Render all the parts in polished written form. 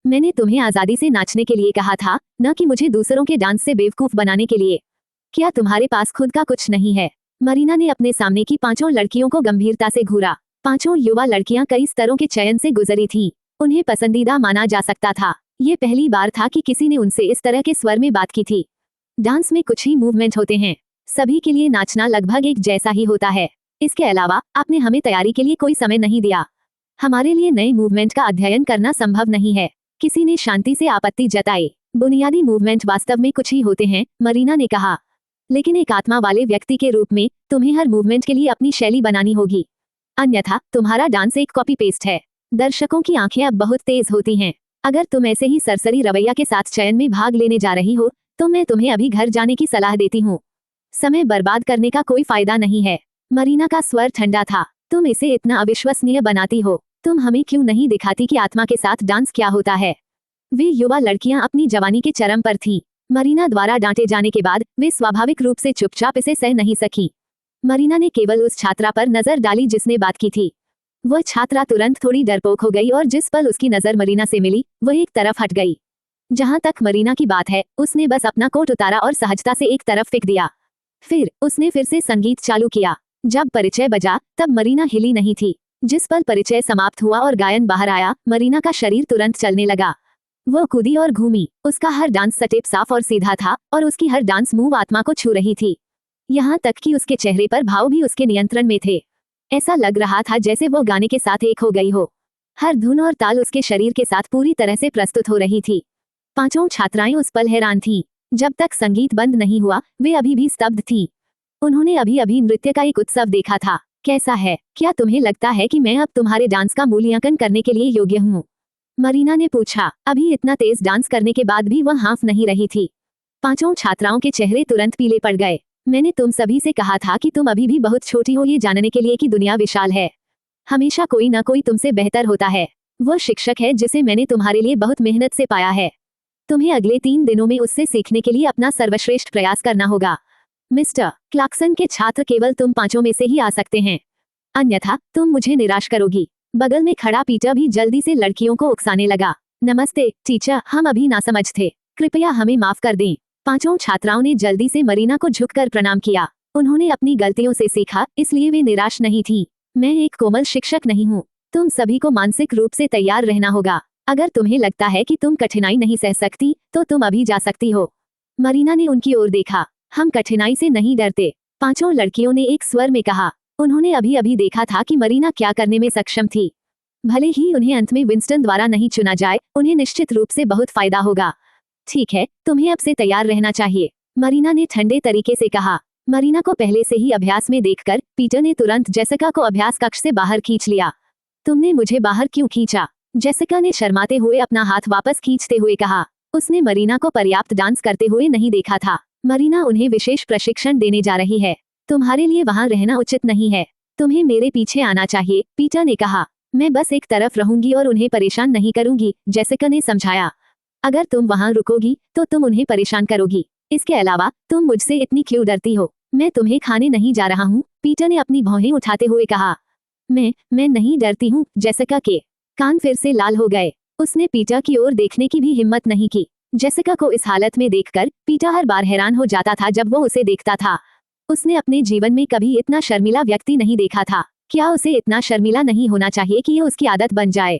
मैंने तुम्हें आजादी से नाचने के लिए कहा था, न कि मुझे दूसरों के डांस से बेवकूफ बनाने के लिए। क्या तुम्हारे पास खुद का कुछ नहीं है? मरीना ने अपने सामने की 5 लड़कियों को गंभीरता से घूरा। 5 युवा लड़कियां कई स्तरों के चयन से गुजरी थीं। उन्हें पसंदीदा माना जा सकता था। ये पहली बार था कि किसी ने उनसे इस तरह के स्वर में बात की थी। डांस में कुछ ही मूवमेंट होते हैं, सभी के लिए नाचना लगभग एक जैसा ही होता है। इसके अलावा आपने हमें तैयारी के लिए कोई समय नहीं दिया। हमारे लिए नए मूवमेंट का अध्ययन करना संभव नहीं है। किसी ने शांति से आपत्ति जताई। बुनियादी मूवमेंट वास्तव में कुछ ही होते हैं, मरीना ने कहा, लेकिन एक आत्मा वाले व्यक्ति के रूप में तुम्हें हर मूवमेंट के लिए अपनी शैली बनानी होगी, अन्यथा तुम्हारा डांस एक कॉपी पेस्ट है। दर्शकों की आंखें अब बहुत तेज होती हैं। अगर तुम ऐसे ही सरसरी रवैया के साथ चयन में भाग लेने जा रही हो तो मैं तुम्हें अभी घर जाने की सलाह देती हूँ। समय बर्बाद करने का कोई फायदा नहीं है। मरीना का स्वर ठंडा था। तुम इसे इतना अविश्वसनीय बनाती हो। तुम हमें क्यों नहीं दिखाती कि आत्मा के साथ डांस क्या होता है? वे युवा लड़कियां अपनी जवानी के चरम पर थीं। मरीना द्वारा डांटे जाने के बाद वे स्वाभाविक रूप से चुपचाप इसे सह नहीं सकी। मरीना ने केवल उस छात्रा पर नजर डाली जिसने बात की थी। वह छात्रा तुरंत थोड़ी डरपोक हो गई और जिस पल उसकी नजर मरीना से मिली वह एक तरफ हट गई। जहां तक मरीना की बात है, उसने बस अपना कोट उतारा और सहजता से एक तरफ फेंक दिया। फिर उसने फिर से संगीत चालू किया। जब परिचय बजा तब मरीना हिली नहीं थी। जिस पल परिचय समाप्त हुआ और गायन बाहर आया, मरीना का शरीर तुरंत चलने लगा। वो कूदी और घूमी। उसका हर डांस स्टेप साफ और सीधा था और उसकी हर डांस मूव आत्मा को छू रही थी। यहाँ तक कि उसके चेहरे पर भाव भी उसके नियंत्रण में थे। ऐसा लग रहा था जैसे वो गाने के साथ एक हो गई हो। हर धुन और ताल उसके शरीर के साथ पूरी तरह से प्रस्तुत हो रही थी। 5 छात्राएं उस पल हैरान थीं। जब तक संगीत बंद नहीं हुआ वे अभी भी स्तब्ध थीं। उन्होंने अभी अभी नृत्य का एक उत्सव देखा था। कैसा है? क्या तुम्हें लगता है कि मैं अब तुम्हारे डांस का मूल्यांकन करने के लिए योग्य हूँ? मरीना ने पूछा। अभी इतना तेज डांस करने के बाद भी वह हाँफ नहीं रही थी। 5 छात्राओं के चेहरे तुरंत पीले पड़ गए। मैंने तुम सभी से कहा था कि तुम अभी भी बहुत छोटी हो ये जानने के लिए कि दुनिया विशाल है। हमेशा कोई ना कोई तुमसे बेहतर होता है। वह शिक्षक है जिसे मैंने तुम्हारे लिए बहुत मेहनत से पाया है। तुम्हें अगले 3 दिनों में उससे सीखने के लिए अपना सर्वश्रेष्ठ प्रयास करना होगा। मिस्टर क्लार्कसन के छात्र केवल तुम 5 में से ही आ सकते हैं, अन्यथा तुम मुझे निराश करोगी। बगल में खड़ा पीटर भी जल्दी से लड़कियों को उकसाने लगा। नमस्ते टीचर, हम अभी नासमझ थे, कृपया हमें माफ कर दें। 5 छात्राओं ने जल्दी से मरीना को झुककर प्रणाम किया। उन्होंने अपनी गलतियों से सीखा, इसलिए वे निराश नहीं थी। मैं एक कोमल शिक्षक नहीं हूँ। तुम सभी को मानसिक रूप से तैयार रहना होगा। अगर तुम्हें लगता है कि तुम कठिनाई नहीं सह सकती तो तुम अभी जा सकती हो। मरीना ने उनकी ओर देखा। हम कठिनाई से नहीं डरते, 5 लड़कियों ने एक स्वर में कहा। उन्होंने अभी अभी देखा था कि मरीना क्या करने में सक्षम थी। भले ही उन्हें अंत में विंस्टन द्वारा नहीं चुना जाए, उन्हें निश्चित रूप से बहुत फायदा होगा। ठीक है, तुम्हें अब से तैयार रहना चाहिए, मरीना ने ठंडे तरीके से कहा। मरीना को पहले से ही अभ्यास में देखकर पीटर ने तुरंत जेसिका को अभ्यास कक्ष से बाहर खींच लिया। तुमने मुझे बाहर क्यों खींचा? जेसिका ने शर्माते हुए अपना हाथ वापस खींचते हुए कहा। उसने मरीना को पर्याप्त डांस करते हुए नहीं देखा था। मरीना उन्हें विशेष प्रशिक्षण देने जा रही है। तुम्हारे लिए वहां रहना उचित नहीं है। तुम्हें मेरे पीछे आना चाहिए, पीटर ने कहा। मैं बस एक तरफ रहूंगी और उन्हें परेशान नहीं करूंगी, जेसिका ने समझाया। अगर तुम वहां रुकोगी तो तुम उन्हें परेशान करोगी। इसके अलावा तुम मुझसे इतनी क्यों डरती हो? मैं तुम्हें खाने नहीं जा रहा हूँ, पीटर ने अपनी भौहें उठाते हुए कहा। मैं नहीं डरती हूँ। जेसिका के कान फिर से लाल हो गए। उसने पीटर की ओर देखने की भी हिम्मत नहीं की। जेसिका को इस हालत में देखकर पीटर हर बार हैरान हो जाता था जब वो उसे देखता था। उसने अपने जीवन में कभी इतना शर्मीला व्यक्ति नहीं देखा था। क्या उसे इतना शर्मीला नहीं होना चाहिए कि ये उसकी आदत बन जाए?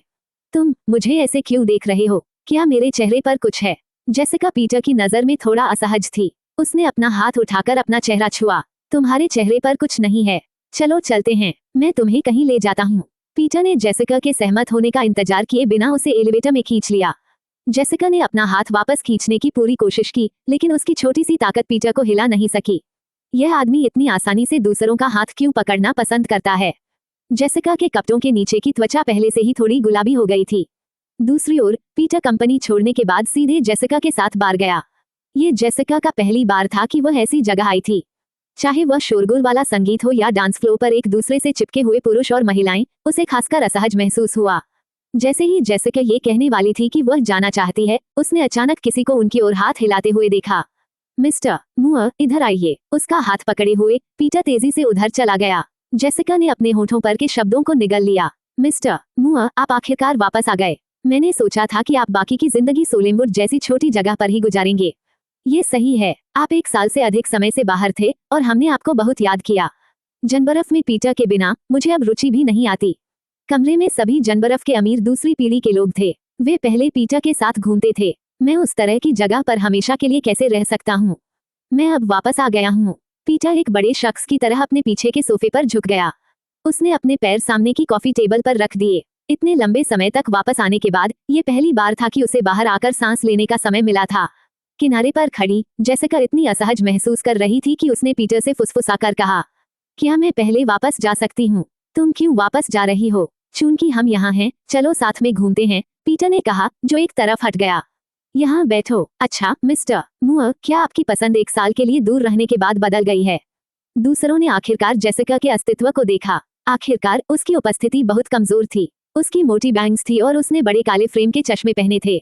तुम मुझे ऐसे क्यों देख रहे हो? क्या मेरे चेहरे पर कुछ है? जेसिका पीटर की नजर में थोड़ा असहज थी। उसने अपना हाथ उठाकर अपना चेहरा छुआ। तुम्हारे चेहरे पर कुछ नहीं है। चलो चलते हैं, मैं तुम्हें कहीं ले जाता हूँ। पीटर ने जेसिका के सहमत होने का इंतजार किए बिना उसे एलिवेटर में खींच लिया। जेसिका ने अपना हाथ वापस खींचने की पूरी कोशिश की, लेकिन उसकी छोटी सी ताकत पीटर को हिला नहीं सकी। यह आदमी इतनी आसानी से दूसरों का हाथ क्यों पकड़ना पसंद करता है? जेसिका के कपड़ों के नीचे की त्वचा पहले से ही थोड़ी गुलाबी हो गई थी। दूसरी ओर पीटर कंपनी छोड़ने के बाद सीधे जेसिका के साथ बार गया। ये जेसिका का पहली बार था कि वह ऐसी जगह आई थी। चाहे वह शोरगुल वाला संगीत हो या डांस फ्लोर पर एक दूसरे से चिपके हुए पुरुष और महिलाएं, उसे खासकर असहज महसूस हुआ। जैसे ही जेसिका ये कहने वाली थी कि वह जाना चाहती है, उसने अचानक किसी को उनकी ओर हाथ हिलाते हुए देखा। मिस्टर मुअर, इधर आइए। उसका हाथ पकड़े हुए पीटर तेजी से उधर चला गया। जेसिका ने अपने होठों पर के शब्दों को निगल लिया। मिस्टर मुअर, आप आखिरकार वापस आ गए। मैंने सोचा था कि आप बाकी की जिंदगी सोलेमवुड जैसी छोटी जगह पर ही गुजारेंगे। ये सही है, आप 1 साल से अधिक समय से बाहर थे और हमने आपको बहुत याद किया। जनबर्फ में पीटर के बिना मुझे अब रुचि भी नहीं आती। कमरे में सभी जनबर्फ के अमीर दूसरी पीढ़ी के लोग थे। वे पहले पीटर के साथ घूमते थे। मैं उस तरह की जगह पर हमेशा के लिए कैसे रह सकता हूँ। मैं अब वापस आ गया हूँ। पीटर एक बड़े शख्स की तरह अपने पीछे के सोफे पर झुक गया। उसने अपने पैर सामने की कॉफी टेबल पर रख दिए। इतने लंबे समय तक वापस आने के बाद ये पहली बार था कि उसे बाहर आकर सांस लेने का समय मिला था। किनारे पर खड़ी जेसिका इतनी असहज महसूस कर रही थी कि उसने पीटर से फुसफुसाकर कहा, क्या मैं पहले वापस जा सकती हूँ? तुम क्यों वापस जा रही हो? चूंकि हम यहाँ हैं, चलो साथ में घूमते हैं, पीटर ने कहा, जो एक तरफ हट गया। यहाँ बैठो। अच्छा मिस्टर मूअर, क्या आपकी पसंद 1 साल के लिए दूर रहने के बाद बदल गई है? दूसरों ने आखिरकार जेसिका के अस्तित्व को देखा। आखिरकार उसकी उपस्थिति बहुत कमजोर थी। उसकी मोटी बैंग्स थी और उसने बड़े काले फ्रेम के चश्मे पहने थे।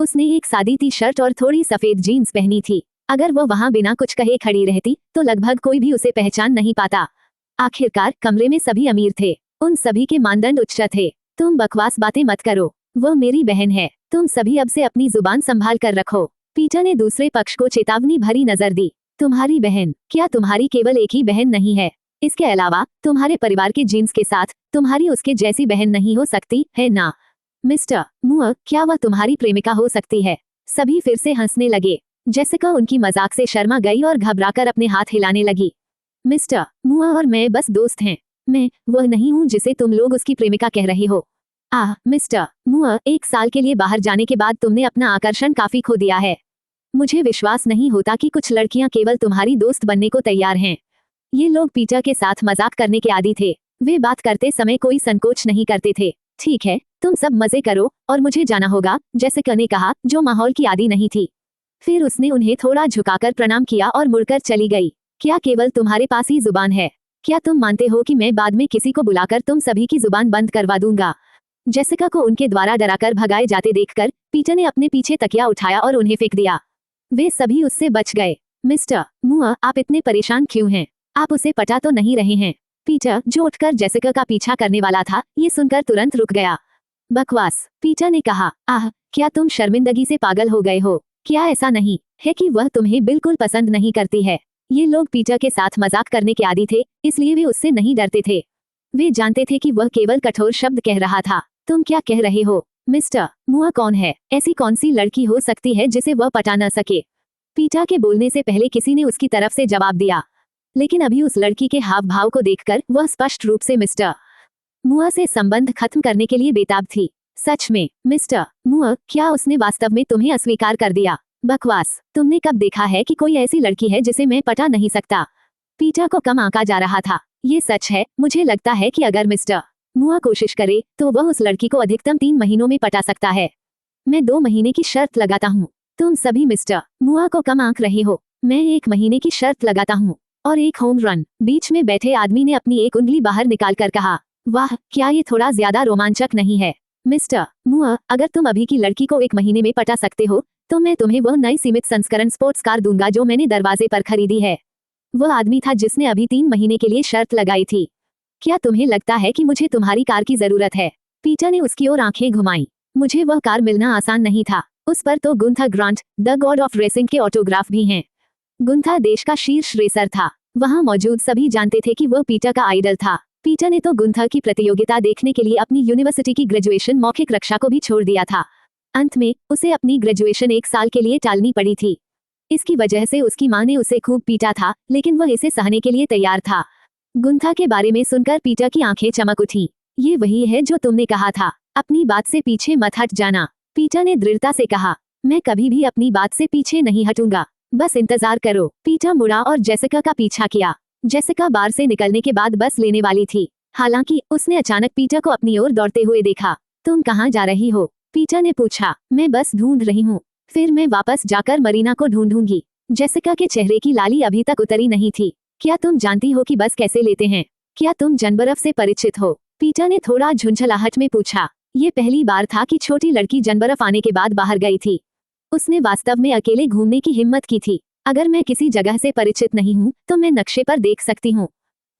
उसने एक सादी टी शर्ट और थोड़ी सफेद जीन्स पहनी थी। अगर वो वहां बिना कुछ कहे खड़ी रहती तो लगभग कोई भी उसे पहचान नहीं पाता। आखिरकार कमरे में सभी अमीर थे। उन सभी के मानदंड उच्च थे। तुम बकवास बातें मत करो, वो मेरी बहन है। तुम सभी अब से अपनी जुबान संभाल कर रखो। पीटर ने दूसरे पक्ष को चेतावनी भरी नजर दी। तुम्हारी बहन? क्या तुम्हारी केवल एक ही बहन नहीं है? इसके अलावा तुम्हारे परिवार के जीन्स के साथ तुम्हारी उसके जैसी बहन नहीं हो सकती है ना? मिस्टर मूअर, क्या वह तुम्हारी प्रेमिका हो सकती है? सभी फिर से हंसने लगे। जेसिका उनकी मजाक से शर्मा गई और घबराकर अपने हाथ हिलाने लगी। मिस्टर मूअर और मैं बस दोस्त हैं। मैं वह नहीं हूँ जिसे तुम लोग उसकी प्रेमिका कह रहे हो। मिस्टर मूअर, 1 साल के लिए बाहर जाने के बाद तुमने अपना आकर्षण काफी खो दिया है। मुझे विश्वास नहीं होता कि कुछ लड़कियां केवल तुम्हारी दोस्त बनने को तैयार हैं। ये लोग पीटर के साथ मजाक करने के आदी थे। वे बात करते समय कोई संकोच नहीं करते थे। ठीक है, तुम सब मजे करो और मुझे जाना होगा, जेसिका ने कहा, जो माहौल की आदी नहीं थी। फिर उसने उन्हें थोड़ा झुकाकर प्रणाम किया और मुड़कर चली गई। क्या केवल तुम्हारे पास ही जुबान है? क्या तुम मानते हो कि मैं बाद में किसी को बुलाकर तुम सभी की जुबान बंद करवा दूंगा? जेसिका को उनके द्वारा डराकर भगाए जाते देखकर पीटर ने अपने पीछे तकिया उठाया और उन्हें फेंक दिया। वे सभी उससे बच गए। मिस्टर मूअर, आप इतने परेशान क्यों हैं? आप उसे पटा तो नहीं रहे हैं? पीटर, जो उठकर जेसिका का पीछा करने वाला था, ये सुनकर तुरंत रुक गया। बकवास, पीटर ने कहा। क्या तुम शर्मिंदगी से पागल हो गए हो? क्या ऐसा नहीं है कि वह तुम्हें बिल्कुल पसंद नहीं करती है? ये लोग पीटर के साथ मजाक करने के आदी थे, इसलिए वे उससे नहीं डरते थे। वे जानते थे कि वह केवल कठोर शब्द कह रहा था। तुम क्या कह रहे हो? मिस्टर मूअर कौन है? ऐसी कौन सी लड़की हो सकती है जिसे वह पटा न सके? पीटर के बोलने से पहले किसी ने उसकी तरफ से जवाब दिया, लेकिन अभी उस लड़की के हाव भाव को देखकर वह स्पष्ट रूप से मिस्टर मूअर से संबंध खत्म करने के लिए बेताब थी। सच में मिस्टर मूअर, क्या उसने वास्तव में तुम्हें अस्वीकार कर दिया? बकवास, तुमने कब देखा है कि कोई ऐसी लड़की है जिसे मैं पटा नहीं सकता? पीटर को कम आंका जा रहा था। ये सच है, मुझे लगता है कि अगर मिस्टर मूअर कोशिश करे तो वह उस लड़की को अधिकतम 3 महीनों में पटा सकता है। मैं 2 महीने की शर्त लगाता हूँ। तुम सभी मिस्टर मूअर को कम आंक रहे हो। मैं 1 महीने की शर्त लगाता हूँ और 1 होम रन। बीच में बैठे आदमी ने अपनी एक उंगली बाहर निकालकर कहा, वाह, क्या ये थोड़ा ज्यादा रोमांचक नहीं है? मिस्टर मूअर, अगर तुम अभी की लड़की को 1 महीने में पटा सकते हो तो मैं तुम्हें वह नई सीमित संस्करण स्पोर्ट्स कार दूंगा जो मैंने दरवाजे पर खरीदी है। वह आदमी था जिसने अभी 3 महीने के लिए शर्त लगाई थी। क्या तुम्हें लगता है कि मुझे तुम्हारी कार की जरूरत है? पीटर ने उसकी ओर आंखें घुमाई। मुझे वह कार मिलना आसान नहीं था। उस पर तो Gunther Grant, the god of racing के ऑटोग्राफ भी हैं। गुंथा देश का शीर्ष रेसर था। वहां मौजूद सभी जानते थे कि वह पीटर का आइडल था। पीटर ने तो गुंथा की प्रतियोगिता देखने के लिए अपनी यूनिवर्सिटी की ग्रेजुएशन मौखिक रक्षा को भी छोड़ दिया था। अंत में उसे अपनी ग्रेजुएशन 1 साल के लिए टालनी पड़ी थी। इसकी वजह से उसकी मां ने उसे खूब पीटा था, लेकिन वह इसे सहने के लिए तैयार था। गुंथा के बारे में सुनकर पीटर की आंखें चमक उठी। ये वही है जो तुमने कहा था, अपनी बात से पीछे मत हट जाना। पीटर ने दृढ़ता से कहा, मैं कभी भी अपनी बात से पीछे नहीं हटूंगा, बस इंतजार करो। पीटर मुड़ा और जेसिका का पीछा किया। जेसिका बार से निकलने के बाद बस लेने वाली थी। हालांकि उसने अचानक पीटर को अपनी ओर दौड़ते हुए देखा। तुम कहाँ जा रही हो? पीटर ने पूछा। मैं बस ढूंढ रही हूँ, फिर मैं वापस जाकर मरीना को ढूंढूंगी। जेसिका के चेहरे की लाली अभी तक उतरी नहीं थी। क्या तुम जानती हो कि बस कैसे लेते हैं? क्या तुम जनबर्फ से परिचित हो? पीटर ने थोड़ा झुंझलाहट में पूछा। ये पहली बार था कि छोटी लड़की जनबर्फ आने के बाद बाहर गई थी। उसने वास्तव में अकेले घूमने की हिम्मत की थी। अगर मैं किसी जगह से परिचित नहीं हूँ तो मैं नक्शे पर देख सकती हूँ।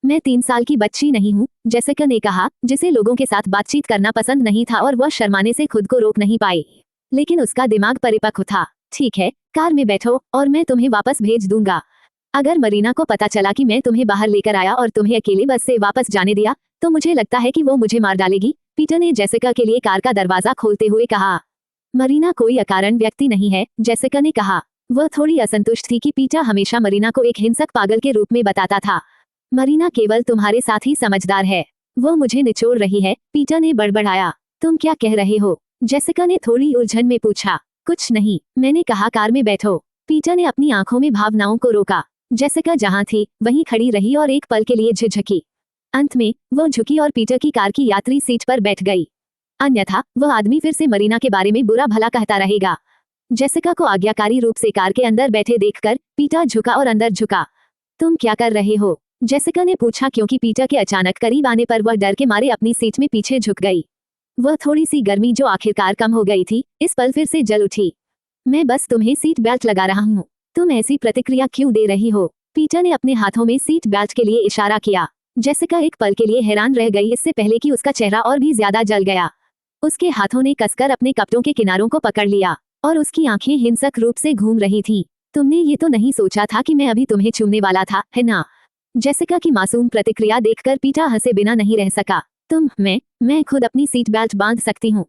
मैं 3 साल की बच्ची नहीं हूँ, जेसिका ने कहा, जिसे लोगों के साथ बातचीत करना पसंद नहीं था और वह शर्माने से खुद को रोक नहीं पाई। लेकिन उसका दिमाग परिपक्व था। ठीक है, कार में बैठो और मैं तुम्हें वापस भेज दूंगा। अगर मरीना को पता चला कि मैं तुम्हें बाहर लेकर आया और तुम्हें अकेले बस से वापस जाने दिया, तो मुझे लगता है कि वो मुझे मार डालेगी, पीटर ने जेसिका के लिए कार का दरवाजा खोलते हुए कहा। मरीना कोई अकारण व्यक्ति नहीं है, जेसिका ने कहा। वह थोड़ी असंतुष्ट थी कि पीटर हमेशा मरीना को एक हिंसक पागल के रूप में बताता था। मरीना केवल तुम्हारे साथ ही समझदार है। वो मुझे निचोड़ रही है, पीटर ने बड़बड़ाया। तुम क्या कह रहे हो? जेसिका ने थोड़ी उलझन में पूछा। कुछ नहीं, मैंने कहा कार में बैठो। पीटर ने अपनी आंखों में भावनाओं को रोका। जेसिका जहां थी वहीं खड़ी रही और एक पल के लिए झिझकी। अंत में वो झुकी और पीटर की कार की यात्री सीट पर बैठ गई। अन्यथा वह आदमी फिर से मरीना के बारे में बुरा भला कहता रहेगा। जेसिका को आज्ञाकारी रूप से कार के अंदर बैठे देखकर पीटर झुका और अंदर झुका। तुम क्या कर रहे हो? जेसिका ने पूछा, क्योंकि पीटर के अचानक करीब आने पर वह डर के मारे अपनी सीट में पीछे झुक गई। वह थोड़ी सी गर्मी जो आखिरकार कम हो गई थी, इस पल फिर से जल उठी। मैं बस तुम्हें सीट बेल्ट लगा रहा हूँ। तुम ऐसी प्रतिक्रिया क्यों दे रही हो? पीटर ने अपने हाथों में सीट बेल्ट के लिए इशारा किया। जेसिका एक पल के लिए हैरान रह गई, इससे पहले कि उसका चेहरा और भी ज्यादा जल गया। उसके हाथों ने कसकर अपने कपड़ों के किनारों को पकड़ लिया और उसकी आंखें हिंसक रूप से घूम रही थीं। तुमने ये तो नहीं सोचा था कि मैं अभी तुम्हें छूने वाला था, है ना? जेसिका की मासूम प्रतिक्रिया देखकर पीटर हंसे बिना नहीं रह सका। मैं खुद अपनी सीट बेल्ट बांध सकती हूँ।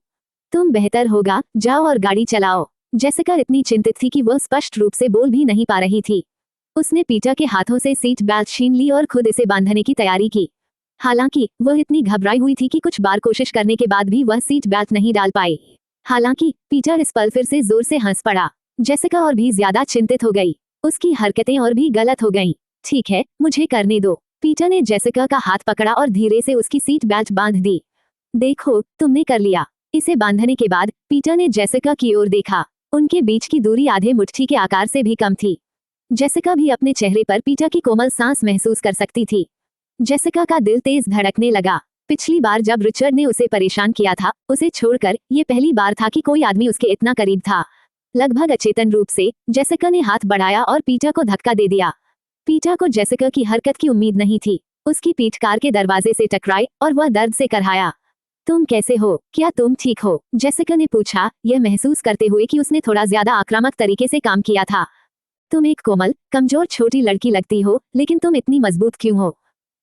तुम बेहतर होगा जाओ और गाड़ी चलाओ। जेसिका इतनी चिंतित थी कि वह स्पष्ट रूप से बोल भी नहीं पा रही थी। उसने पीटर के हाथों से सीट बेल्ट छीन ली और खुद इसे बांधने की तैयारी की। हालांकि वह इतनी घबराई हुई थी कि कुछ बार कोशिश करने के बाद भी वह सीट बेल्ट नहीं डाल पाई। हालांकि पीटर इस पल फिर से जोर से हंस पड़ा। जेसिका और भी ज्यादा चिंतित हो गई। उसकी हरकतें और भी गलत हो गईं। ठीक है, मुझे करने दो। पीटर ने जेसिका का हाथ पकड़ा और धीरे से उसकी सीट बेल्ट बांध दी। देखो, तुमने कर लिया। इसे बांधने के बाद पीटर ने जेसिका की ओर देखा। उनके बीच की दूरी आधे मुट्ठी के आकार से भी कम थी। जेसिका भी अपने चेहरे पर पीटर की कोमल सांस महसूस कर सकती थी। जेसिका का दिल तेज धड़कने लगा। पिछली बार जब रिचर्ड ने उसे परेशान किया था, उसे छोड़कर ये पहली बार था कि कोई आदमी उसके इतना करीब था। लगभग अचेतन रूप से जेसिका ने हाथ बढ़ाया और पीटर को धक्का दे दिया। पीटर को जेसिका की हरकत की उम्मीद नहीं थी। उसकी पीठ कार के दरवाजे से टकराई और वह दर्द से करहाया। तुम कैसे हो? क्या तुम ठीक हो? जेसिका ने पूछा, यह महसूस करते हुए कि उसने थोड़ा ज्यादा आक्रामक तरीके से काम किया था। तुम एक कोमल, कमजोर छोटी लड़की लगती हो, लेकिन तुम इतनी मजबूत क्यों हो?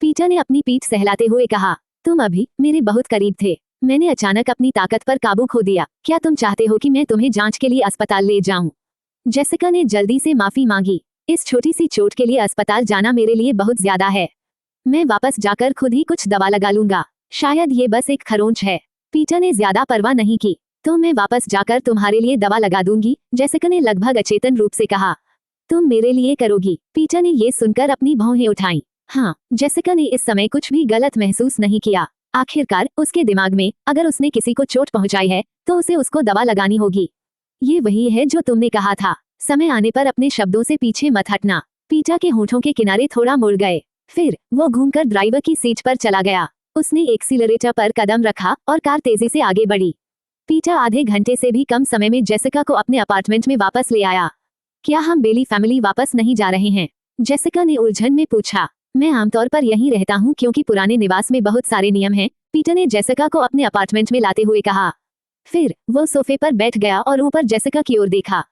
पीटर ने अपनी पीठ सहलाते हुए कहा। तुम अभी मेरे बहुत करीब थे। मैंने अचानक अपनी ताकत पर काबू खो दिया। क्या तुम चाहते हो कि मैं तुम्हें जांच के लिए अस्पताल ले जाऊं? जेसिका ने जल्दी से माफी मांगी। इस छोटी सी चोट के लिए अस्पताल जाना मेरे लिए बहुत ज्यादा है। मैं वापस जाकर खुद ही कुछ दवा लगा लूंगा। शायद ये बस एक खरोंच है। पीटर ने ज्यादा परवाह नहीं की। तो मैं वापस जाकर तुम्हारे लिए दवा लगा दूंगी, जेसिका ने लगभग अचेतन रूप से कहा। तुम मेरे लिए करोगी? पीटर ने ये सुनकर अपनी भौहें उठाईं। हाँ, जेसिका ने इस समय कुछ भी गलत महसूस नहीं किया। आखिरकार उसके दिमाग में अगर उसने किसी को चोट पहुंचाई है तो उसे उसको दवा लगानी होगी। ये वही है जो तुमने कहा था। समय आने पर अपने शब्दों से पीछे मत हटना। पीटर के होठों के किनारे थोड़ा मुड़ गए। फिर वो घूमकर ड्राइवर की सीट पर चला गया। उसने एक्सीलरेटर पर कदम रखा और कार तेजी से आगे बढ़ी। पीटर आधे घंटे से भी कम समय में जेसिका को अपने अपार्टमेंट में वापस ले आया। क्या हम बेली फैमिली वापस नहीं जा रहे हैं? जेसिका ने उलझन में पूछा। मैं आमतौर पर यहीं रहता हूँ क्योंकि पुराने निवास में बहुत सारे नियम हैं, पीटर ने जेसिका को अपने अपार्टमेंट में लाते हुए कहा। फिर वो सोफे पर बैठ गया और ऊपर जेसिका की ओर देखा।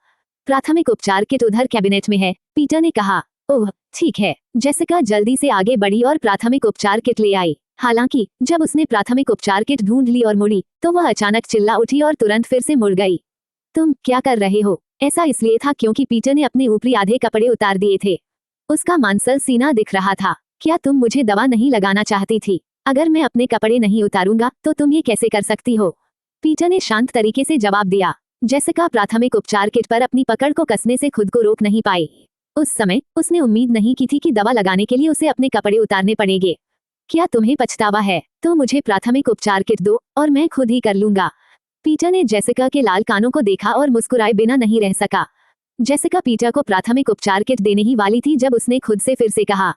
प्राथमिक उपचार किट उधर कैबिनेट में है, पीटर ने कहा। ओह, ठीक है। जेसिका जल्दी से आगे बढ़ी और प्राथमिक उपचार किट ले आई। हालांकि जब उसने प्राथमिक उपचार किट ढूंढ ली और मुड़ी, तो वह अचानक चिल्ला उठी और तुरंत फिर से मुड़ गई। तुम क्या कर रहे हो? ऐसा इसलिए था क्योंकि पीटर ने अपने ऊपरी आधे कपड़े उतार दिए थे। उसका मांसल सीना दिख रहा था। क्या तुम मुझे दवा नहीं लगाना चाहती थी? अगर मैं अपने कपड़े नहीं उतारूंगा तो तुम ये कैसे कर सकती हो? पीटर ने शांत तरीके से जवाब दिया। जेसिका प्राथमिक उपचार किट पर अपनी पकड़ को कसने से खुद को रोक नहीं पाई। उस समय उसने उम्मीद नहीं की थी कि दवा लगाने के लिए उसे अपने कपड़े उतारने पड़ेंगे। क्या तुम्हें पछतावा है? तो मुझे प्राथमिक उपचार किट दो और मैं खुद ही कर लूंगा। पीटर ने जेसिका के लाल कानों को देखा और मुस्कुराए बिना नहीं रह सका। जेसिका पीटर को प्राथमिक उपचार किट देने ही वाली थी जब उसने खुद से फिर से कहा,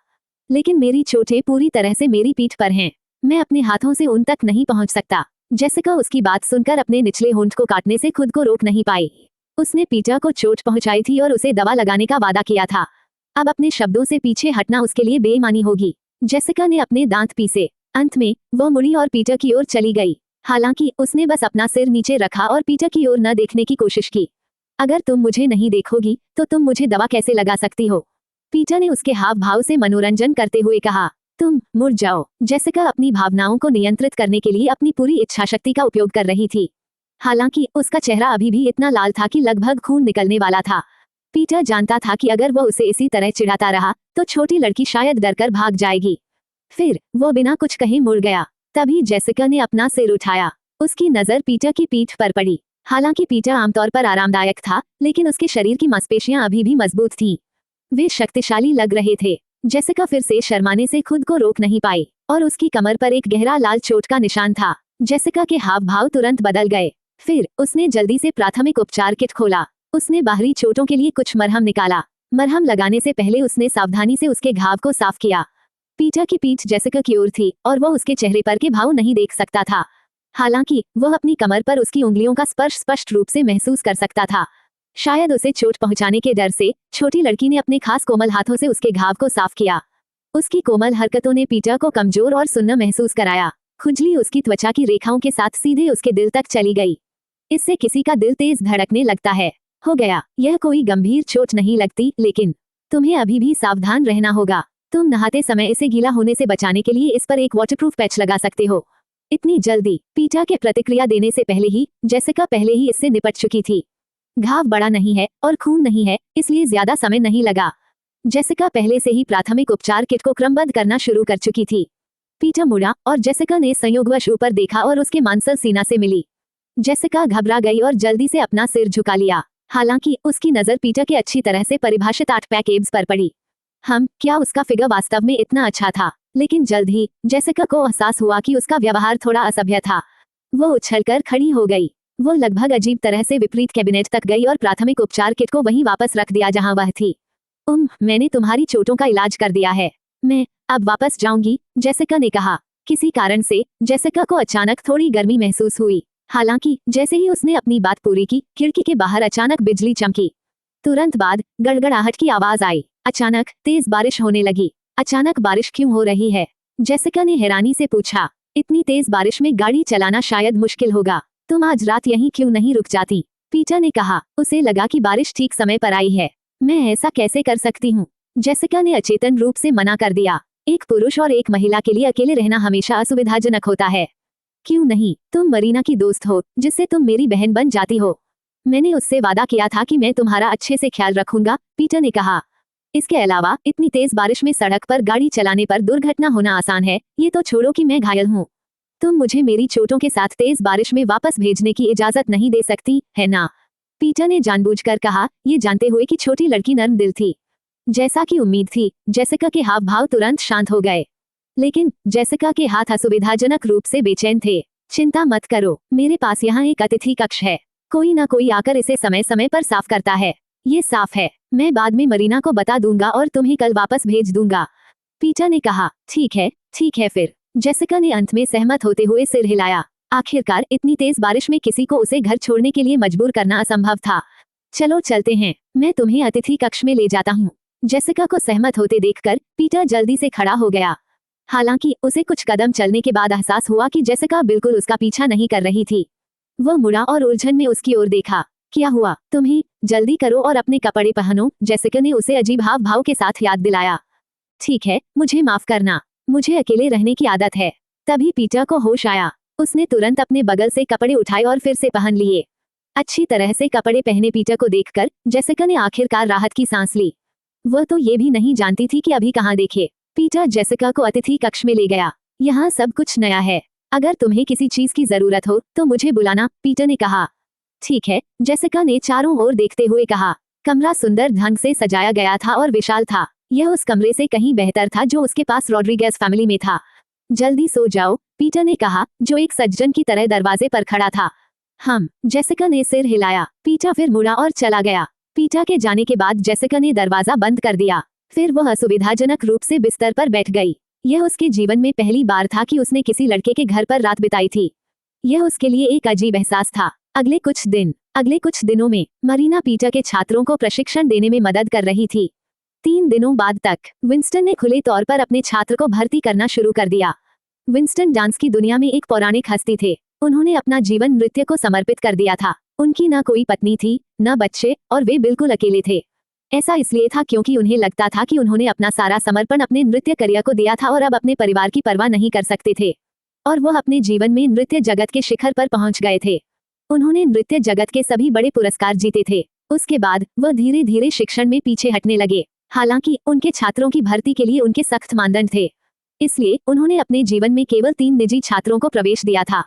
लेकिन मेरी चोटें पूरी तरह से मेरी पीठ पर हैं। मैं अपने हाथों से उन तक नहीं पहुंच सकता। जेसिका उसकी बात सुनकर अपने निचले होंठ को काटने से खुद को रोक नहीं पाई। उसने पीटर को चोट पहुंचाई थी और उसे दवा लगाने का वादा किया था। अब अपने शब्दों से पीछे हटना उसके लिए बेईमानी होगी। जेसिका ने अपने दांत पीसे। अंत में वह मुड़ी और पीटर की ओर चली गई। हालांकि उसने बस अपना सिर नीचे रखा और पीटर की ओर न देखने की कोशिश की। अगर तुम मुझे नहीं देखोगी तो तुम मुझे दवा कैसे लगा सकती हो? पीटर ने उसके हाव भाव से मनोरंजन करते हुए कहा। तुम मुड़ जाओ। जेसिका अपनी भावनाओं को नियंत्रित करने के लिए अपनी पूरी इच्छाशक्ति का उपयोग कर रही थी। हालांकि उसका चेहरा अभी भी इतना लाल था कि लगभग खून निकलने वाला था। पीटर जानता था कि अगर वह उसे इसी तरह चिढ़ाता रहा तो छोटी लड़की शायद डरकर भाग जाएगी। फिर वो बिना कुछ कहे मुड़ गया। तभी जेसिका ने अपना सिर उठाया। उसकी नजर पीटर की पीठ पर पड़ी। हालांकि पीटर आमतौर पर आरामदायक था, लेकिन उसके शरीर की मांसपेशियां अभी भी मजबूत थीं। वे शक्तिशाली लग रहे थे। जेसिका फिर से शर्माने से खुद को रोक नहीं पाई और उसकी कमर पर एक गहरा लाल चोट का निशान था। जेसिका के हाव भाव तुरंत बदल गए। फिर उसने जल्दी से प्राथमिक उपचार किट खोला। उसने बाहरी चोटों के लिए कुछ मरहम निकाला। मरहम लगाने से पहले उसने सावधानी से उसके घाव को साफ किया। पीटर की पीठ जेसिका की ओर थी और वह उसके चेहरे पर के भाव नहीं देख सकता था। हालांकि वह अपनी कमर पर उसकी उंगलियों का स्पर्श स्पष्ट रूप से महसूस कर सकता था। शायद उसे चोट पहुंचाने के डर से छोटी लड़की ने अपने खास कोमल हाथों से उसके घाव को साफ किया। उसकी कोमल हरकतों ने पीटर को कमजोर और सुन्न महसूस कराया। खुजली उसकी त्वचा की रेखाओं के साथ सीधे उसके दिल तक चली गई। इससे किसी का दिल तेज धड़कने लगता है। हो गया, यह कोई गंभीर चोट नहीं लगती, लेकिन तुम्हें अभी भी सावधान रहना होगा। तुम नहाते समय इसे गीला होने से बचाने के लिए इस पर एक वाटरप्रूफ पैच लगा सकते हो। इतनी जल्दी? पीटर के प्रतिक्रिया देने से पहले ही जेसिका पहले ही इससे निपट चुकी थी। घाव बड़ा नहीं है और खून नहीं है, इसलिए ज्यादा समय नहीं लगा। जेसिका पहले से ही प्राथमिक उपचार किट को क्रमबद्ध करना शुरू कर चुकी थी। पीटर मुड़ा और जेसिका ने संयोगवश ऊपर देखा और उसके मांसल सीना से मिली। जेसिका घबरा गई और जल्दी से अपना सिर झुका लिया। हालांकि उसकी नजर पीटर के अच्छी तरह से परिभाषित 8 पैक एब्स पर पड़ी। क्या उसका फिगर वास्तव में इतना अच्छा था? लेकिन जल्द ही जेसिका को एहसास हुआ कि उसका व्यवहार थोड़ा असभ्य था। वो उछलकर खड़ी हो गई। वो लगभग अजीब तरह से विपरीत कैबिनेट तक गई और प्राथमिक उपचार किट को वहीं वापस रख दिया जहां वह थी। मैंने तुम्हारी चोटों का इलाज कर दिया है। मैं अब वापस जाऊंगी, जेसिका ने कहा। किसी कारण से जेसिका को अचानक थोड़ी गर्मी महसूस हुई। हालांकि जैसे ही उसने अपनी बात पूरी की, खिड़की के बाहर अचानक बिजली चमकी। तुरंत बाद गड़गड़ाहट की आवाज आई। अचानक तेज बारिश होने लगी। अचानक बारिश क्यों हो रही है? जेसिका ने हैरानी से पूछा। इतनी तेज बारिश में गाड़ी चलाना शायद मुश्किल होगा। तुम आज रात यहीं क्यों नहीं रुक जाती? पीटर ने कहा। उसे लगा कि बारिश ठीक समय पर आई है। मैं ऐसा कैसे कर सकती हूँ? जेसिका ने अचेतन रूप से मना कर दिया। एक पुरुष और एक महिला के लिए अकेले रहना हमेशा असुविधाजनक होता है। क्यों नहीं? तुम मरीना की दोस्त हो, जिससे तुम मेरी बहन बन जाती हो। मैंने उससे वादा किया था कि मैं तुम्हारा अच्छे से ख्याल रखूंगा, पीटर ने कहा। इसके अलावा इतनी तेज बारिश में सड़क पर गाड़ी चलाने पर दुर्घटना होना आसान है, ये तो छोड़ो कि मैं घायल हूँ। तुम मुझे मेरी चोटों के साथ तेज बारिश में वापस भेजने की इजाजत नहीं दे सकती, है ना? पीटर ने जानबूझकर कहा, ये जानते हुए कि छोटी लड़की नर्म दिल थी। जैसा कि उम्मीद थी, जेसिका के हाव भाव तुरंत शांत हो गए। लेकिन जेसिका के हाथ असुविधाजनक रूप से बेचैन थे। चिंता मत करो, मेरे पास यहाँ एक अतिथि कक्ष है। कोई ना कोई आकर इसे समय समय पर साफ करता है। ये साफ है। मैं बाद में मरीना को बता दूंगा और तुम्हें कल वापस भेज दूंगा, पीटर ने कहा। ठीक है फिर। जेसिका ने अंत में सहमत होते हुए सिर हिलाया। आखिरकार इतनी तेज बारिश में किसी को उसे घर छोड़ने के लिए मजबूर करना असंभव था। चलो चलते हैं, मैं तुम्हें अतिथि कक्ष में ले जाता हूँ। जेसिका को सहमत होते देखकर पीटर जल्दी से खड़ा हो गया। हालांकि उसे कुछ कदम चलने के बाद एहसास हुआ कि जेसिका बिल्कुल उसका पीछा नहीं कर रही थी। वह मुड़ा और उलझन में उसकी ओर देखा। क्या हुआ तुम्हें? जल्दी करो और अपने कपड़े पहनो, जेसिका ने उसे अजीब हाव भाव के साथ याद दिलाया। ठीक है, मुझे माफ करना, मुझे अकेले रहने की आदत है। तभी पीटर को होश आया। उसने तुरंत अपने बगल से कपड़े उठाए और फिर से पहन लिए। अच्छी तरह से कपड़े पहने पीटर को देखकर जेसिका ने आखिरकार राहत की सांस ली। वह तो ये भी नहीं जानती थी कि अभी कहाँ देखे। पीटर जेसिका को अतिथि कक्ष में ले गया। यहाँ सब कुछ नया है। अगर तुम्हें किसी चीज की जरूरत हो तो मुझे बुलाना, पीटर ने कहा। ठीक है, जेसिका ने चारों ओर देखते हुए कहा। कमरा सुंदर ढंग से सजाया गया था और विशाल था। यह उस कमरे से कहीं बेहतर था जो उसके पास रॉड्रिगेज फैमिली में था। जल्दी सो जाओ, पीटर ने कहा, जो एक सज्जन की तरह दरवाजे पर खड़ा था। जेसिका ने सिर हिलाया। पीटर फिर मुड़ा और चला गया। पीटर के जाने के बाद जेसिका ने दरवाजा बंद कर दिया। फिर वह असुविधाजनक रूप से बिस्तर पर बैठ गई। यह उसके जीवन में पहली बार था कि उसने किसी लड़के के घर पर रात बिताई थी। यह उसके लिए एक अजीब एहसास था। अगले कुछ दिनों में मरीना पीटर के छात्रों को प्रशिक्षण देने में मदद कर रही थी। 3 दिनों बाद तक विंस्टन ने खुले तौर पर अपने छात्र को भर्ती करना शुरू कर दिया। विंस्टन डांस की दुनिया में एक पौराणिक हस्ती थे। उन्होंने अपना जीवन नृत्य को समर्पित कर दिया था। उनकी न कोई पत्नी थी, न बच्चे, और वे बिल्कुल अकेले थे। ऐसा इसलिए था क्योंकि उन्हें लगता था कि उन्होंने अपना सारा समर्पण अपने नृत्य करियर को दिया था और अब अपने परिवार की परवाह नहीं कर सकते थे। और वह अपने जीवन में नृत्य जगत के शिखर पर पहुंच गए थे। उन्होंने नृत्य जगत के सभी बड़े पुरस्कार जीते थे। उसके बाद वह धीरे धीरे शिक्षण में पीछे हटने लगे। हालांकि उनके छात्रों की भर्ती के लिए उनके सख्त मानदंड थे, इसलिए उन्होंने अपने जीवन में केवल 3 निजी छात्रों को प्रवेश दिया था।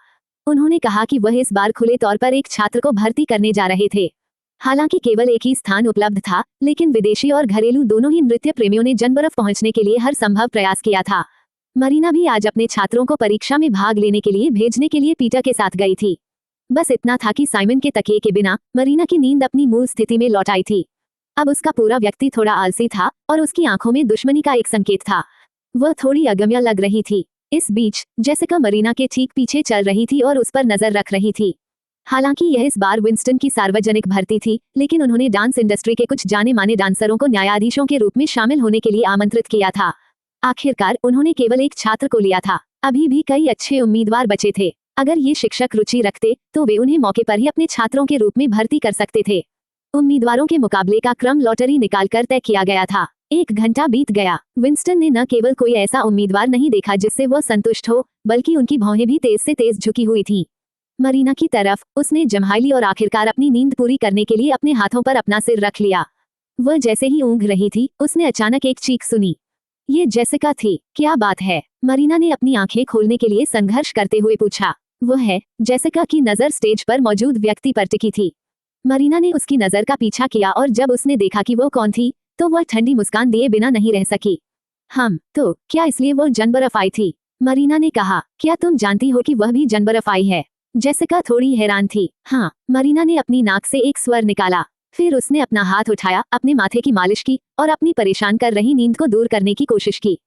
उन्होंने कहा कि वह इस बार खुले तौर पर एक छात्र को भर्ती करने जा रहे थे। हालांकि केवल एक ही स्थान उपलब्ध था, लेकिन विदेशी और घरेलू दोनों ही नृत्य प्रेमियों ने जनबरफ पहुंचने के लिए हर संभव प्रयास किया था। मरीना भी आज अपने छात्रों को परीक्षा में भाग लेने के लिए भेजने के लिए पीटर के साथ गई थी। बस इतना था कि साइमन के तकिए के बिना मरीना की नींद अपनी मूल स्थिति में लौट आई थी। अब उसका पूरा व्यक्ति थोड़ा आलसी था और उसकी आंखों में दुश्मनी का एक संकेत था। वह थोड़ी अगम्य लग रही थी। इस बीच जेसिका मरीना के ठीक पीछे चल रही थी और उस पर नजर रख रही थी। हालांकि यह इस बार विंस्टन की सार्वजनिक भर्ती थी, लेकिन उन्होंने डांस इंडस्ट्री के कुछ जाने माने डांसरों को न्यायाधीशों के रूप में शामिल होने के लिए आमंत्रित किया था। आखिरकार उन्होंने केवल एक छात्र को लिया था। अभी भी कई अच्छे उम्मीदवार बचे थे। अगर ये शिक्षक रुचि रखते तो वे उन्हें मौके पर ही अपने छात्रों के रूप में भर्ती कर सकते थे। उम्मीदवारों के मुकाबले का क्रम लॉटरी निकालकर तय किया गया था। 1 घंटा बीत गया। विंस्टन ने न केवल कोई ऐसा उम्मीदवार नहीं देखा जिससे वह संतुष्ट हो, बल्कि उनकी भौहें भी तेज से तेज झुकी हुई थीं। मरीना की तरफ उसने जम्हाई ली और आखिरकार अपनी नींद पूरी करने के लिए अपने हाथों पर अपना सिर रख लिया। वह जैसे ही ऊँघ रही थी, उसने अचानक एक चीख सुनी। ये जेसिका थी। क्या बात है? मरीना ने अपनी आंखें खोलने के लिए संघर्ष करते हुए पूछा। वह है। जेसिका की नजर स्टेज पर मौजूद व्यक्ति पर टिकी थी। मरीना ने उसकी नजर का पीछा किया और जब उसने देखा कि वो कौन थी, तो वह ठंडी मुस्कान दिए बिना नहीं रह सकी। तो क्या इसलिए वो जनबरफ आई थी? मरीना ने कहा। क्या तुम जानती हो कि वह भी जनबरफ आई है? जेसिका थोड़ी हैरान थी। हाँ, मरीना ने अपनी नाक से एक स्वर निकाला। फिर उसने अपना हाथ उठाया, अपने माथे की मालिश की और अपनी परेशान कर रही नींद को दूर करने की कोशिश की।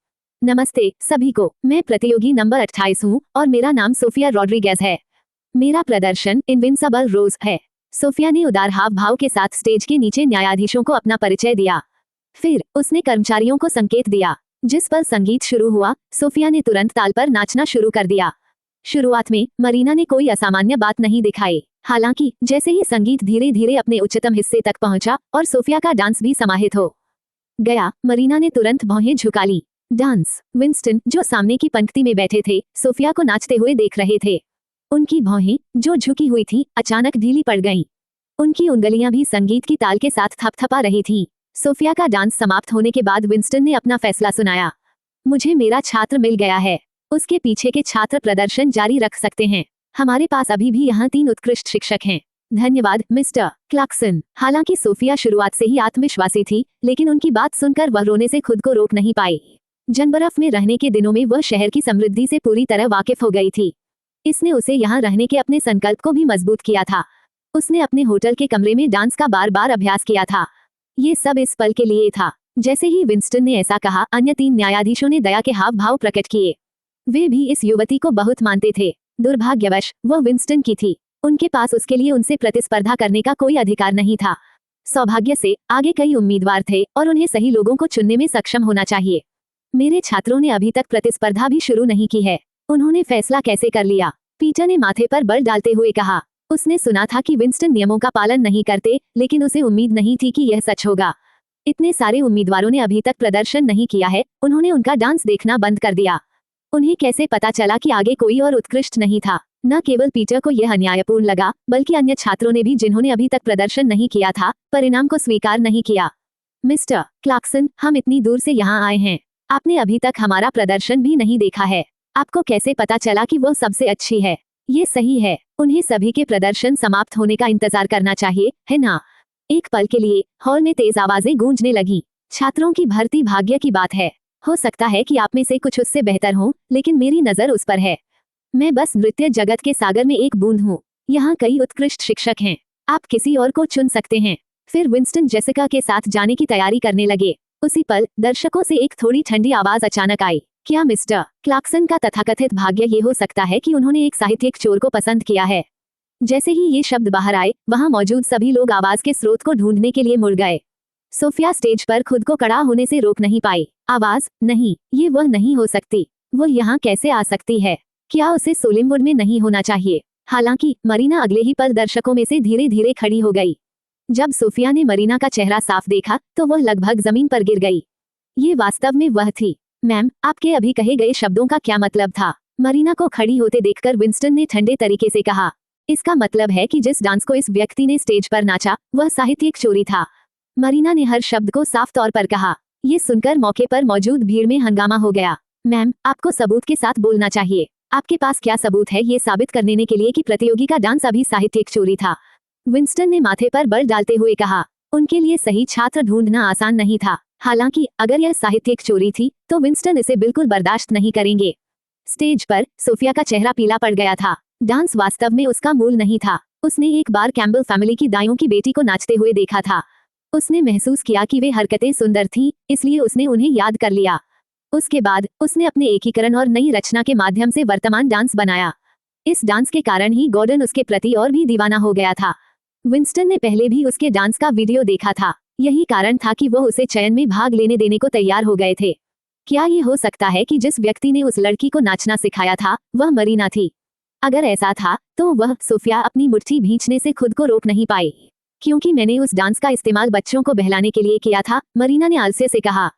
नमस्ते सभी को, मैं प्रतियोगी नंबर 28 हूँ और मेरा नाम सोफिया रॉड्रिगेज है। मेरा प्रदर्शन इनविंसिबल रोज है। सोफिया ने उदार हाव भाव के साथ स्टेज के नीचे न्यायाधीशों को अपना परिचय दिया। फिर उसने कर्मचारियों को संकेत दिया। जिस पल संगीत शुरू हुआ, सोफिया ने तुरंत ताल पर नाचना शुरू कर दिया। शुरुआत में मरीना ने कोई असामान्य बात नहीं दिखाई। हालांकि जैसे ही संगीत धीरे धीरे अपने उच्चतम हिस्से तक पहुंचा और सोफिया का डांस भी समाहित हो गया, मरीना ने तुरंत भौहें झुका ली। डांस। विंस्टन, जो सामने की पंक्ति में बैठे थे, सोफिया को नाचते हुए देख रहे थे। उनकी भौहें, जो झुकी हुई थीं, अचानक ढीली पड़ गईं। उनकी उंगलियां भी संगीत की ताल के साथ थपथपा रही थीं। सोफिया का डांस समाप्त होने के बाद विंस्टन ने अपना फैसला सुनाया। मुझे मेरा छात्र मिल गया है। उसके पीछे के छात्र प्रदर्शन जारी रख सकते हैं। हमारे पास अभी भी यहाँ 3 उत्कृष्ट शिक्षक हैं। धन्यवाद मिस्टर क्लार्कसन। हालांकि सोफिया शुरुआत से ही आत्मविश्वासी थी, लेकिन उनकी बात सुनकर वह रोने से खुद को रोक नहीं पाई। जनबरफ में रहने के दिनों में वह शहर की समृद्धि से पूरी तरह वाकिफ हो गई थी। इसने उसे यहाँ रहने के अपने संकल्प को भी मजबूत किया था। उसने अपने होटल के कमरे में डांस का बार बार अभ्यास किया था। ये सब इस पल के लिए था। जैसे ही विंस्टन ने ऐसा कहा, अन्य 3 न्यायाधीशों ने दया के हाव भाव प्रकट किए। वे भी इस युवती को बहुत मानते थे। दुर्भाग्यवश वह विंस्टन की थी। उनके पास उसके लिए उनसे प्रतिस्पर्धा करने का कोई अधिकार नहीं था। सौभाग्य से आगे कई उम्मीदवार थे और उन्हें सही लोगों को चुनने में सक्षम होना चाहिए। मेरे छात्रों ने अभी तक प्रतिस्पर्धा भी शुरू नहीं की है। उन्होंने फैसला कैसे कर लिया? पीटर ने माथे पर बल डालते हुए कहा। उसने सुना था कि विंस्टन नियमों का पालन नहीं करते, लेकिन उसे उम्मीद नहीं थी कि यह सच होगा। इतने सारे उम्मीदवारों ने अभी तक प्रदर्शन नहीं किया है। उन्होंने उनका डांस देखना बंद कर दिया। उन्हें कैसे पता चला कि आगे कोई और उत्कृष्ट नहीं था? न केवल पीटर को यह अन्यायपूर्ण लगा, बल्कि अन्य छात्रों ने भी, जिन्होंने अभी तक प्रदर्शन नहीं किया था, परिणाम को स्वीकार नहीं किया। मिस्टर क्लार्कसन, हम इतनी दूर से यहाँ आए हैं। आपने अभी तक हमारा प्रदर्शन भी नहीं देखा है। आपको कैसे पता चला कि वो सबसे अच्छी है? ये सही है, उन्हें सभी के प्रदर्शन समाप्त होने का इंतजार करना चाहिए, है ना? एक पल के लिए हॉल में तेज आवाजें गूंजने लगी। छात्रों की भर्ती भाग्य की बात है। हो सकता है कि आप में से कुछ उससे बेहतर हों, लेकिन मेरी नजर उस पर है। मैं बस नृत्य जगत के सागर में एक बूंद हूँ। यहाँ कई उत्कृष्ट शिक्षक हैं। आप किसी और को चुन सकते हैं। फिर विंस्टन जेसिका के साथ जाने की तैयारी करने लगे। उसी पल दर्शकों से एक थोड़ी ठंडी आवाज अचानक आई। क्या मिस्टर क्लार्कसन का तथाकथित भाग्य ये हो सकता है कि उन्होंने एक साहित्यिक चोर को पसंद किया है? जैसे ही ये शब्द बाहर आए, वहां मौजूद सभी लोग आवाज के स्रोत को ढूंढने के लिए मुड़ गए। सोफिया स्टेज पर खुद को खड़ा होने से रोक नहीं पाई। आवाज, नहीं, ये वह नहीं हो सकती। वो यहाँ कैसे आ सकती है? क्या उसे सोलिमवुड में नहीं होना चाहिए? हालांकि मरीना अगले ही पल दर्शकों में से धीरे धीरे खड़ी हो गई। जब सोफिया ने मरीना का चेहरा साफ देखा तो वह लगभग जमीन पर गिर गई। ये वास्तव में वह थी। मैम, आपके अभी कहे गए शब्दों का क्या मतलब था? मरीना को खड़ी होते देखकर विंस्टन ने ठंडे तरीके से कहा, इसका मतलब है कि जिस डांस को इस व्यक्ति ने स्टेज पर नाचा वह साहित्यिक चोरी था। मरीना ने हर शब्द को साफ तौर पर कहा। ये सुनकर मौके पर मौजूद भीड़ में हंगामा हो गया। मैम, आपको सबूत के साथ बोलना चाहिए। आपके पास क्या सबूत है ये साबित करने के लिए कि प्रतियोगी का डांस अभी साहित्यिक चोरी था? विंस्टन ने माथे पर बल डालते हुए कहा। उनके लिए सही छात्र ढूंढना आसान नहीं था। हालांकि अगर यह साहित्यिक चोरी थी तो विंस्टन इसे बिल्कुल बर्दाश्त नहीं करेंगे। स्टेज पर सोफिया का चेहरा पीला पड़ गया था। डांस वास्तव में उसका मूल नहीं था। उसने एक बार कैम्बल फैमिली की दाइयों की बेटी को नाचते हुए देखा था। उसने महसूस किया कि वे हरकतें सुंदर थीं, इसलिए उसने उन्हें याद कर लिया। उसके बाद उसने अपने एकीकरण और नई रचना के माध्यम से वर्तमान डांस बनाया। इस डांस के कारण ही गॉर्डन उसके प्रति और भी दीवाना हो गया था। विंस्टन ने पहले भी उसके डांस का वीडियो देखा था। यही कारण था कि वह उसे चयन में भाग लेने देने को तैयार हो गए थे। क्या ये हो सकता है कि जिस व्यक्ति ने उस लड़की को नाचना सिखाया था वह मरीना थी? अगर ऐसा था तो वह सोफिया अपनी मुट्ठी भींचने से खुद को रोक नहीं पाई। क्योंकि मैंने उस डांस का इस्तेमाल बच्चों को बहलाने के लिए किया था, मरीना ने आलस्य से कहा।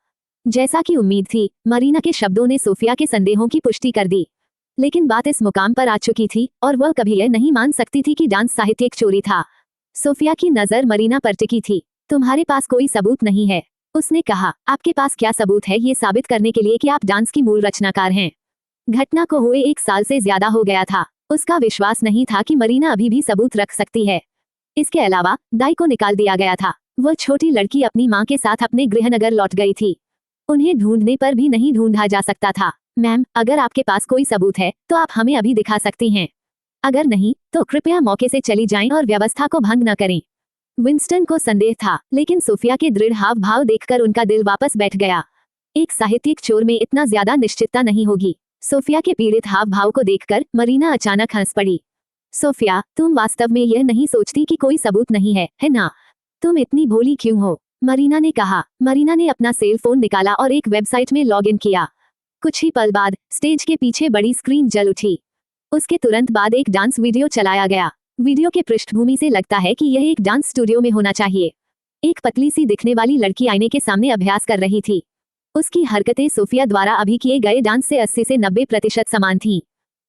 जैसा कि उम्मीद थी, मरीना के शब्दों ने सोफिया के संदेहों की पुष्टि कर दी। लेकिन बात इस मुकाम पर आ चुकी थी और वह कभी यह नहीं मान सकती थी कि डांस साहित्यिक चोरी था। सोफिया की नजर मरीना पर टिकी थी। तुम्हारे पास कोई सबूत नहीं है, उसने कहा। आपके पास क्या सबूत है ये साबित करने के लिए कि आप डांस की मूल रचनाकार हैं? घटना को हुए 1 साल से ज्यादा हो गया था। उसका विश्वास नहीं था कि मरीना अभी भी सबूत रख सकती है। इसके अलावा दाई को निकाल दिया गया था। वह छोटी लड़की अपनी माँ के साथ अपने गृहनगर लौट गई थी। उन्हें ढूंढने पर भी नहीं ढूंढा जा सकता था। मैम, अगर आपके पास कोई सबूत है तो आप हमें अभी दिखा सकती हैं। अगर नहीं तो कृपया मौके से चली जाएं और व्यवस्था को भंग न करें। विंस्टन को संदेह था, लेकिन सोफिया के दृढ़ हाव भाव देखकर उनका दिल वापस बैठ गया। एक साहित्यिक चोर में इतना ज्यादा निश्चितता नहीं होगी। सोफिया के पीड़ित हाव भाव को देखकर मरीना अचानक हंस पड़ी। सोफिया, तुम वास्तव में यह नहीं सोचती कि कोई सबूत नहीं है ना? तुम इतनी भोली क्यों हो? मरीना ने कहा। मरीना ने अपना सेल फोन निकाला और एक वेबसाइट में लॉग इन किया। कुछ ही पल बाद स्टेज के पीछे बड़ी स्क्रीन जल उठी। उसके तुरंत बाद एक डांस वीडियो चलाया गया। वीडियो के पृष्ठभूमि से लगता है कि यह एक डांस स्टूडियो में होना चाहिए। एक पतली सी दिखने वाली लड़की आईने के सामने अभ्यास कर रही थी। उसकी हरकतें सोफिया द्वारा अभी किए गए डांस से 80 से 90% समान थीं।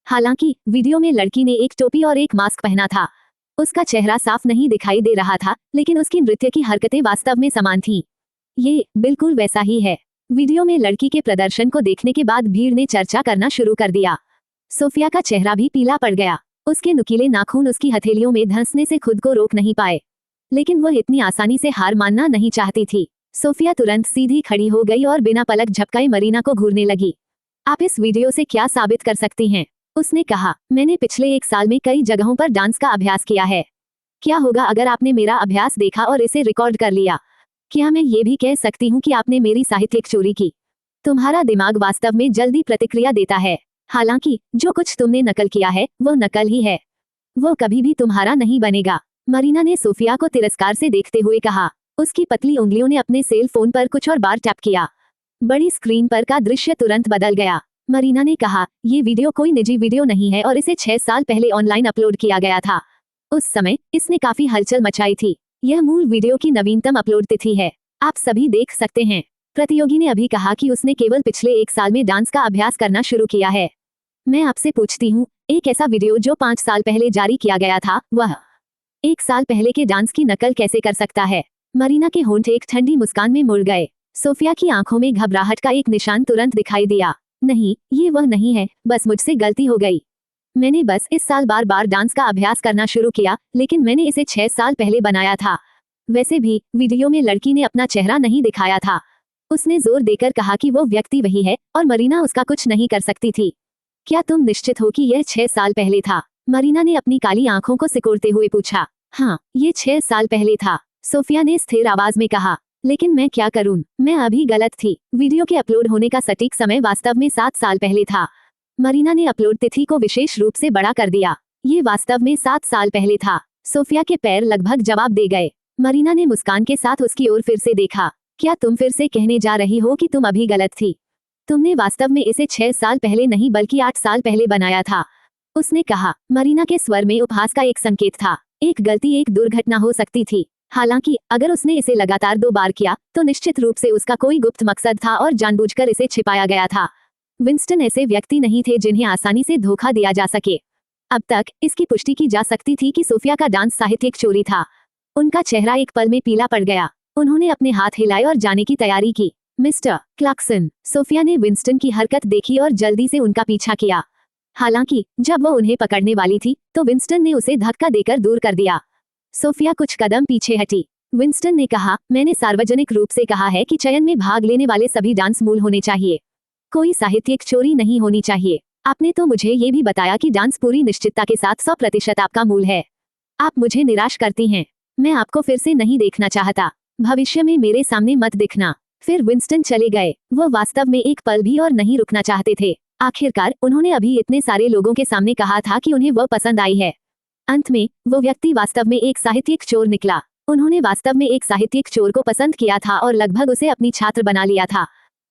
हालांकि वीडियो में लड़की ने एक टोपी और एक मास्क पहना था। उसका चेहरा साफ नहीं दिखाई दे रहा था, लेकिन उसकी नृत्य की हरकतें वास्तव में समान थीं। ये बिल्कुल वैसा ही है। वीडियो में लड़की के प्रदर्शन को देखने के बाद भीड़ ने चर्चा करना शुरू कर दिया। सोफिया का चेहरा भी पीला पड़ गया। उसके नुकीले नाखून उसकी हथेलियों में धंसने से खुद को रोक नहीं पाए। लेकिन वह इतनी आसानी से हार मानना नहीं चाहती थी। सोफिया तुरंत सीधी खड़ी हो गई और बिना पलक झपकाए मरीना को घूरने लगी। आप इस वीडियो से क्या साबित कर सकती हैं? उसने कहा। मैंने पिछले 1 साल में कई जगहों पर डांस का अभ्यास किया है। क्या होगा अगर आपने मेरा अभ्यास देखा और इसे रिकॉर्ड कर लिया? क्या मैं ये भी कह सकती हूँ कि आपने मेरी साहित्यिक चोरी की? तुम्हारा दिमाग वास्तव में जल्दी प्रतिक्रिया देता है। हालांकि जो कुछ तुमने नकल किया है वो नकल ही है। वो कभी भी तुम्हारा नहीं बनेगा। मरीना ने सोफिया को तिरस्कार से देखते हुए कहा। उसकी पतली उंगलियों ने अपने सेल फोन पर कुछ और बार टैप किया। बड़ी स्क्रीन पर का दृश्य तुरंत बदल गया। मरीना ने कहा, ये वीडियो कोई निजी वीडियो नहीं है और इसे 6 साल पहले ऑनलाइन अपलोड किया गया था। उस समय इसने काफी हलचल मचाई थी। यह मूल वीडियो की नवीनतम अपलोड तिथि है। आप सभी देख सकते हैं। प्रतियोगी ने अभी कहा कि उसने केवल पिछले 1 साल में डांस का अभ्यास करना शुरू किया है। मैं आपसे पूछती हूँ, एक ऐसा वीडियो जो 5 साल पहले जारी किया गया था, वह 1 साल पहले के डांस की नकल कैसे कर सकता है? मरीना के होंठ एक ठंडी मुस्कान में मुड़ गए। सोफिया की आंखों में घबराहट का एक निशान तुरंत दिखाई दिया। नहीं, ये वह नहीं है, बस मुझसे गलती हो गई। मैंने बस इस साल बार बार डांस का अभ्यास करना शुरू किया, लेकिन मैंने इसे 6 साल पहले बनाया था। वैसे भी वीडियो में लड़की ने अपना चेहरा नहीं दिखाया था। उसने जोर देकर कहा कि वो व्यक्ति वही है और मरीना उसका कुछ नहीं कर सकती थी। क्या तुम निश्चित हो कि यह 6 साल पहले था? मरीना ने अपनी काली आंखों को सिकोड़ते हुए पूछा। हाँ, ये 6 साल पहले था, सोफिया ने स्थिर आवाज में कहा। लेकिन मैं क्या करूं? मैं अभी गलत थी। वीडियो के अपलोड होने का सटीक समय वास्तव में 7 साल पहले था। मरीना ने अपलोड तिथि को विशेष रूप से बड़ा कर दिया। ये वास्तव में 7 साल पहले था। सोफिया के पैर लगभग जवाब दे गए। मरीना ने मुस्कान के साथ उसकी ओर फिर से देखा। क्या तुम फिर से कहने जा रही हो कि तुम अभी गलत थी? तुमने वास्तव में इसे 6 साल पहले नहीं बल्कि 8 साल पहले बनाया था, उसने कहा। मरीना के स्वर में उपहास का एक संकेत था। एक गलती एक दुर्घटना हो सकती थी। हालांकि अगर उसने इसे लगातार 2 बार किया तो निश्चित रूप से उसका कोई गुप्त मकसद था और जानबूझकर इसे छिपाया गया था। विंस्टन ऐसे व्यक्ति नहीं थे जिन्हें आसानी से धोखा दिया जा सके। अब तक इसकी पुष्टि की जा सकती थी कि सोफिया का डांस साहित्यिक चोरी था। उनका चेहरा एक पल में पीला पड़ गया। उन्होंने अपने हाथ हिलाए और जाने की तैयारी की। मिस्टर क्लार्कसन, सोफिया ने विंस्टन की हरकत देखी और जल्दी से उनका पीछा किया। हालांकि जब वो उन्हें पकड़ने वाली थी तो विंस्टन ने उसे धक्का देकर दूर कर दिया। सोफिया कुछ कदम पीछे हटी। विंस्टन ने कहा, मैंने सार्वजनिक रूप से कहा है कि चयन में भाग लेने वाले सभी डांस मूल होने चाहिए। कोई साहित्यिक चोरी नहीं होनी चाहिए। आपने तो मुझे ये भी बताया कि डांस पूरी निश्चितता के साथ 100% आपका मूल है। आप मुझे निराश करती हैं। मैं आपको फिर से नहीं देखना चाहता। भविष्य में मेरे सामने मत दिखना। फिर विंस्टन चले गए। वो वास्तव में एक पल भी और नहीं रुकना चाहते थे। आखिरकार उन्होंने अभी इतने सारे लोगों के सामने कहा था कि उन्हें वह पसंद आई है। अंत में वो व्यक्ति वास्तव में एक साहित्यिक चोर निकला। उन्होंने वास्तव में एक साहित्यिक चोर को पसंद किया था और लगभग उसे अपनी छात्र बना लिया था।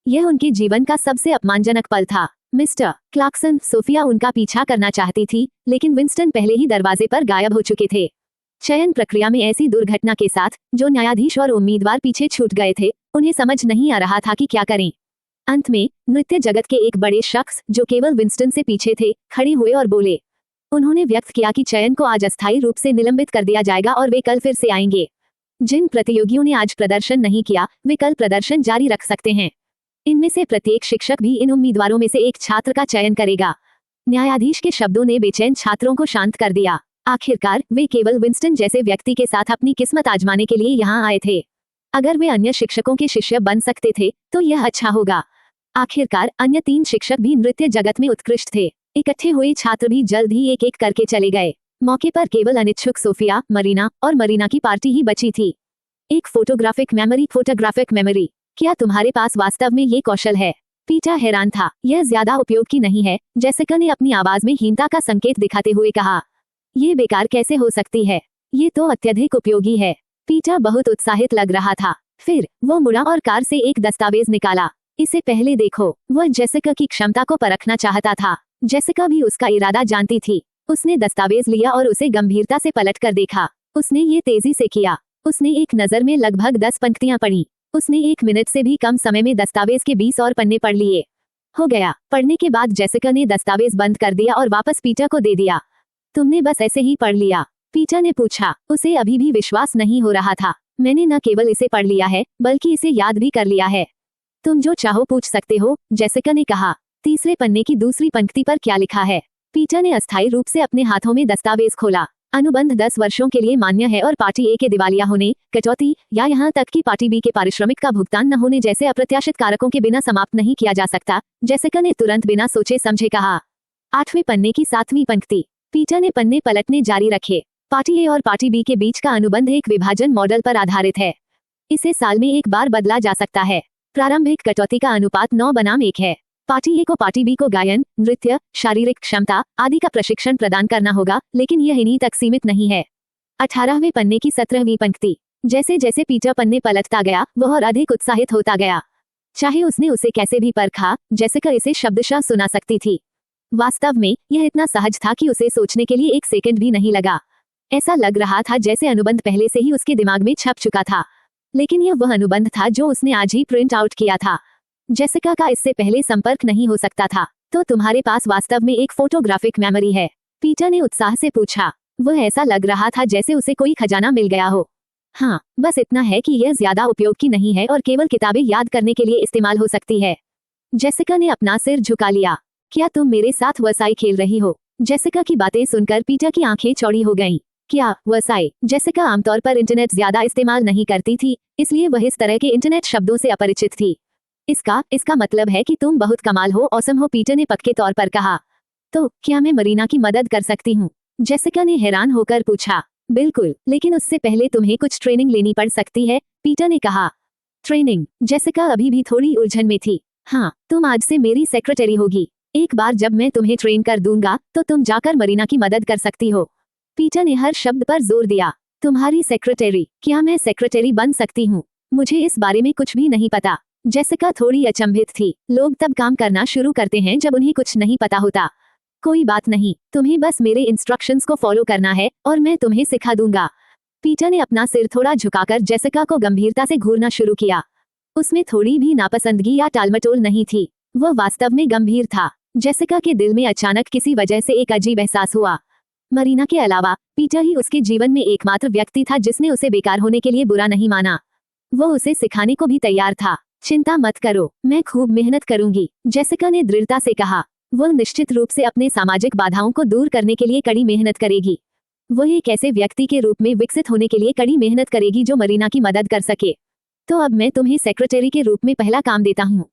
यह उनके जीवन का सबसे अपमानजनक पल था। मिस्टर क्लार्कसन, सोफिया उनका पीछा करना चाहती थी, लेकिन विंस्टन पहले ही दरवाजे पर गायब हो चुके थे। चयन प्रक्रिया में ऐसी दुर्घटना के साथ जो न्यायाधीश और उम्मीदवार पीछे छूट गए थे, उन्हें समझ नहीं आ रहा था कि क्या करें। अंत में नृत्य जगत के एक बड़े शख्स जो केवल विंस्टन से पीछे थे, खड़े हुए और बोले। उन्होंने व्यक्त किया कि चयन को आज अस्थायी रूप से निलंबित कर दिया जाएगा और वे कल फिर से आएंगे। जिन प्रतियोगियों ने आज प्रदर्शन नहीं किया वे कल प्रदर्शन जारी रख सकते हैं। इनमें से प्रत्येक शिक्षक भी इन उम्मीदवारों में से एक छात्र का चयन करेगा। न्यायाधीश के शब्दों ने बेचैन छात्रों को शांत कर दिया। आखिरकार वे केवल विंस्टन जैसे व्यक्ति के साथ अपनी किस्मत आजमाने के लिए यहाँ आए थे। अगर वे अन्य शिक्षकों के शिष्य बन सकते थे तो यह अच्छा होगा। आखिरकार अन्य 3 शिक्षक भी नृत्य जगत में उत्कृष्ट थे। इकट्ठे हुए छात्र भी जल्द ही एक एक करके चले गए। मौके पर केवल अनिच्छुक सोफिया, मरीना और मरीना की पार्टी ही बची थी। एक फोटोग्राफिक मेमोरी। क्या तुम्हारे पास वास्तव में ये कौशल है? पीटर हैरान था। यह ज्यादा उपयोग की नहीं है, जेसिका ने अपनी आवाज में हीनता का संकेत दिखाते हुए कहा। ये बेकार कैसे हो सकती है? ये तो अत्यधिक उपयोगी है। पीटर बहुत उत्साहित लग रहा था। फिर वो मुड़ा और कार से एक दस्तावेज निकाला। इसे पहले देखो। वह जेसिका की क्षमता को परखना चाहता था। जेसिका भी उसका इरादा जानती थी। उसने दस्तावेज लिया और उसे गंभीरता से पलटकर देखा। उसने ये तेजी से किया। उसने एक नजर में लगभग 10 पंक्तियां पढ़ी। उसने 1 मिनट से भी कम समय में दस्तावेज के 20 और पन्ने पढ़ लिए। हो गया। पढ़ने के बाद जेसिका ने दस्तावेज बंद कर दिया और वापस पीटर को दे दिया। तुमने बस ऐसे ही पढ़ लिया? पीटर ने पूछा। उसे अभी भी विश्वास नहीं हो रहा था। मैंने न केवल इसे पढ़ लिया है बल्कि इसे याद भी कर लिया है। तुम जो चाहो पूछ सकते हो, जेसिका ने कहा। तीसरे पन्ने की दूसरी पंक्ति पर क्या लिखा है? पीटर ने अस्थायी रूप से अपने हाथों में दस्तावेज खोला। अनुबंध 10 वर्षों के लिए मान्य है और पार्टी ए के दिवालिया होने, कटौती या यहाँ तक कि पार्टी बी के पारिश्रमिक का भुगतान न होने जैसे अप्रत्याशित कारकों के बिना समाप्त नहीं किया जा सकता, जेसिका ने तुरंत बिना सोचे समझे कहा। 8वें पन्ने की 7वीं पंक्ति। पीटर ने पन्ने पलटने जारी रखे। पार्टी ए और पार्टी बी के बीच का अनुबंध एक विभाजन मॉडल पर आधारित है। इसे साल में एक बार बदला जा सकता है। प्रारंभिक कटौती का अनुपात 9:1 है। पार्टी ए को पार्टी बी को गायन, नृत्य, शारीरिक क्षमता आदि का प्रशिक्षण प्रदान करना होगा, लेकिन यह इन्हीं तक सीमित नहीं है। 18वें पन्ने की 17वीं पंक्ति। जैसे जैसे पीटर पन्ने पलटता गया वह और अधिक उत्साहित होता गया। चाहे उसने उसे कैसे भी परखा, जेसिका इसे शब्दशः सुना सकती थी। वास्तव में यह इतना सहज था कि उसे सोचने के लिए 1 सेकंड भी नहीं लगा। ऐसा लग रहा था जैसे अनुबंध पहले से ही उसके दिमाग में छप चुका था। लेकिन यह वह अनुबंध था जो उसने आज ही प्रिंट आउट किया था। जेसिका का इससे पहले संपर्क नहीं हो सकता था। तो तुम्हारे पास वास्तव में एक फोटोग्राफिक मेमोरी है? पीटर ने उत्साह से पूछा। वह ऐसा लग रहा था जैसे उसे कोई खजाना मिल गया हो। हाँ, बस इतना है कि यह ज्यादा उपयोग की नहीं है और केवल किताबें याद करने के लिए इस्तेमाल हो सकती है। जेसिका ने अपना सिर झुका लिया। क्या तुम मेरे साथ वसाई खेल रही हो? जेसिका की बातें सुनकर पीटर की आंखें चौड़ी हो गईं। क्या वसाई? जेसिका आमतौर पर इंटरनेट ज्यादा इस्तेमाल नहीं करती थी, इसलिए वह इस तरह के इंटरनेट शब्दों से अपरिचित थी। इसका मतलब है कि तुम बहुत कमाल हो, औसम हो, पीटर ने पक्के तौर पर कहा। तो क्या मैं मरीना की मदद कर सकती हूँ? जेसिका ने हैरान होकर पूछा। बिल्कुल, लेकिन उससे पहले तुम्हें कुछ ट्रेनिंग लेनी पड़ सकती है, पीटर ने कहा। ट्रेनिंग? जेसिका अभी भी थोड़ी उलझन में थी। हाँ, तुम आज से मेरी सेक्रेटरी होगी। एक बार जब मैं तुम्हें ट्रेन कर दूंगा तो तुम जाकर मरीना की मदद कर सकती हो। पीटर ने हर शब्द पर जोर दिया। तुम्हारी सेक्रेटरी? क्या मैं सेक्रेटरी बन सकती हूँ? मुझे इस बारे में कुछ भी नहीं पता। जेसिका थोड़ी अचंभित थी। लोग तब काम करना शुरू करते हैं जब उन्हें कुछ नहीं पता होता। कोई बात नहीं, तुम्हें बस मेरे इंस्ट्रक्शंस को फॉलो करना है और मैं तुम्हें सिखा दूंगा। पीटर ने अपना सिर थोड़ा झुकाकर जेसिका को गंभीरता से घूरना शुरू किया। उसमें थोड़ी भी नापसंदगी या टालमटोल नहीं थी। वह वास्तव में गंभीर था। जेसिका के दिल में अचानक किसी वजह से एक अजीब एहसास हुआ। मरीना के अलावा पीटर ही उसके जीवन में एकमात्र व्यक्ति था जिसने उसे बेकार होने के लिए बुरा नहीं माना। वो उसे सिखाने को भी तैयार था। चिंता मत करो, मैं खूब मेहनत करूंगी, जेसिका ने दृढ़ता से कहा। वह निश्चित रूप से अपने सामाजिक बाधाओं को दूर करने के लिए कड़ी मेहनत करेगी। वह एक ऐसे व्यक्ति के रूप में विकसित होने के लिए कड़ी मेहनत करेगी जो मरीना की मदद कर सके। तो अब मैं तुम्हें सेक्रेटरी के रूप में पहला काम देता हूँ।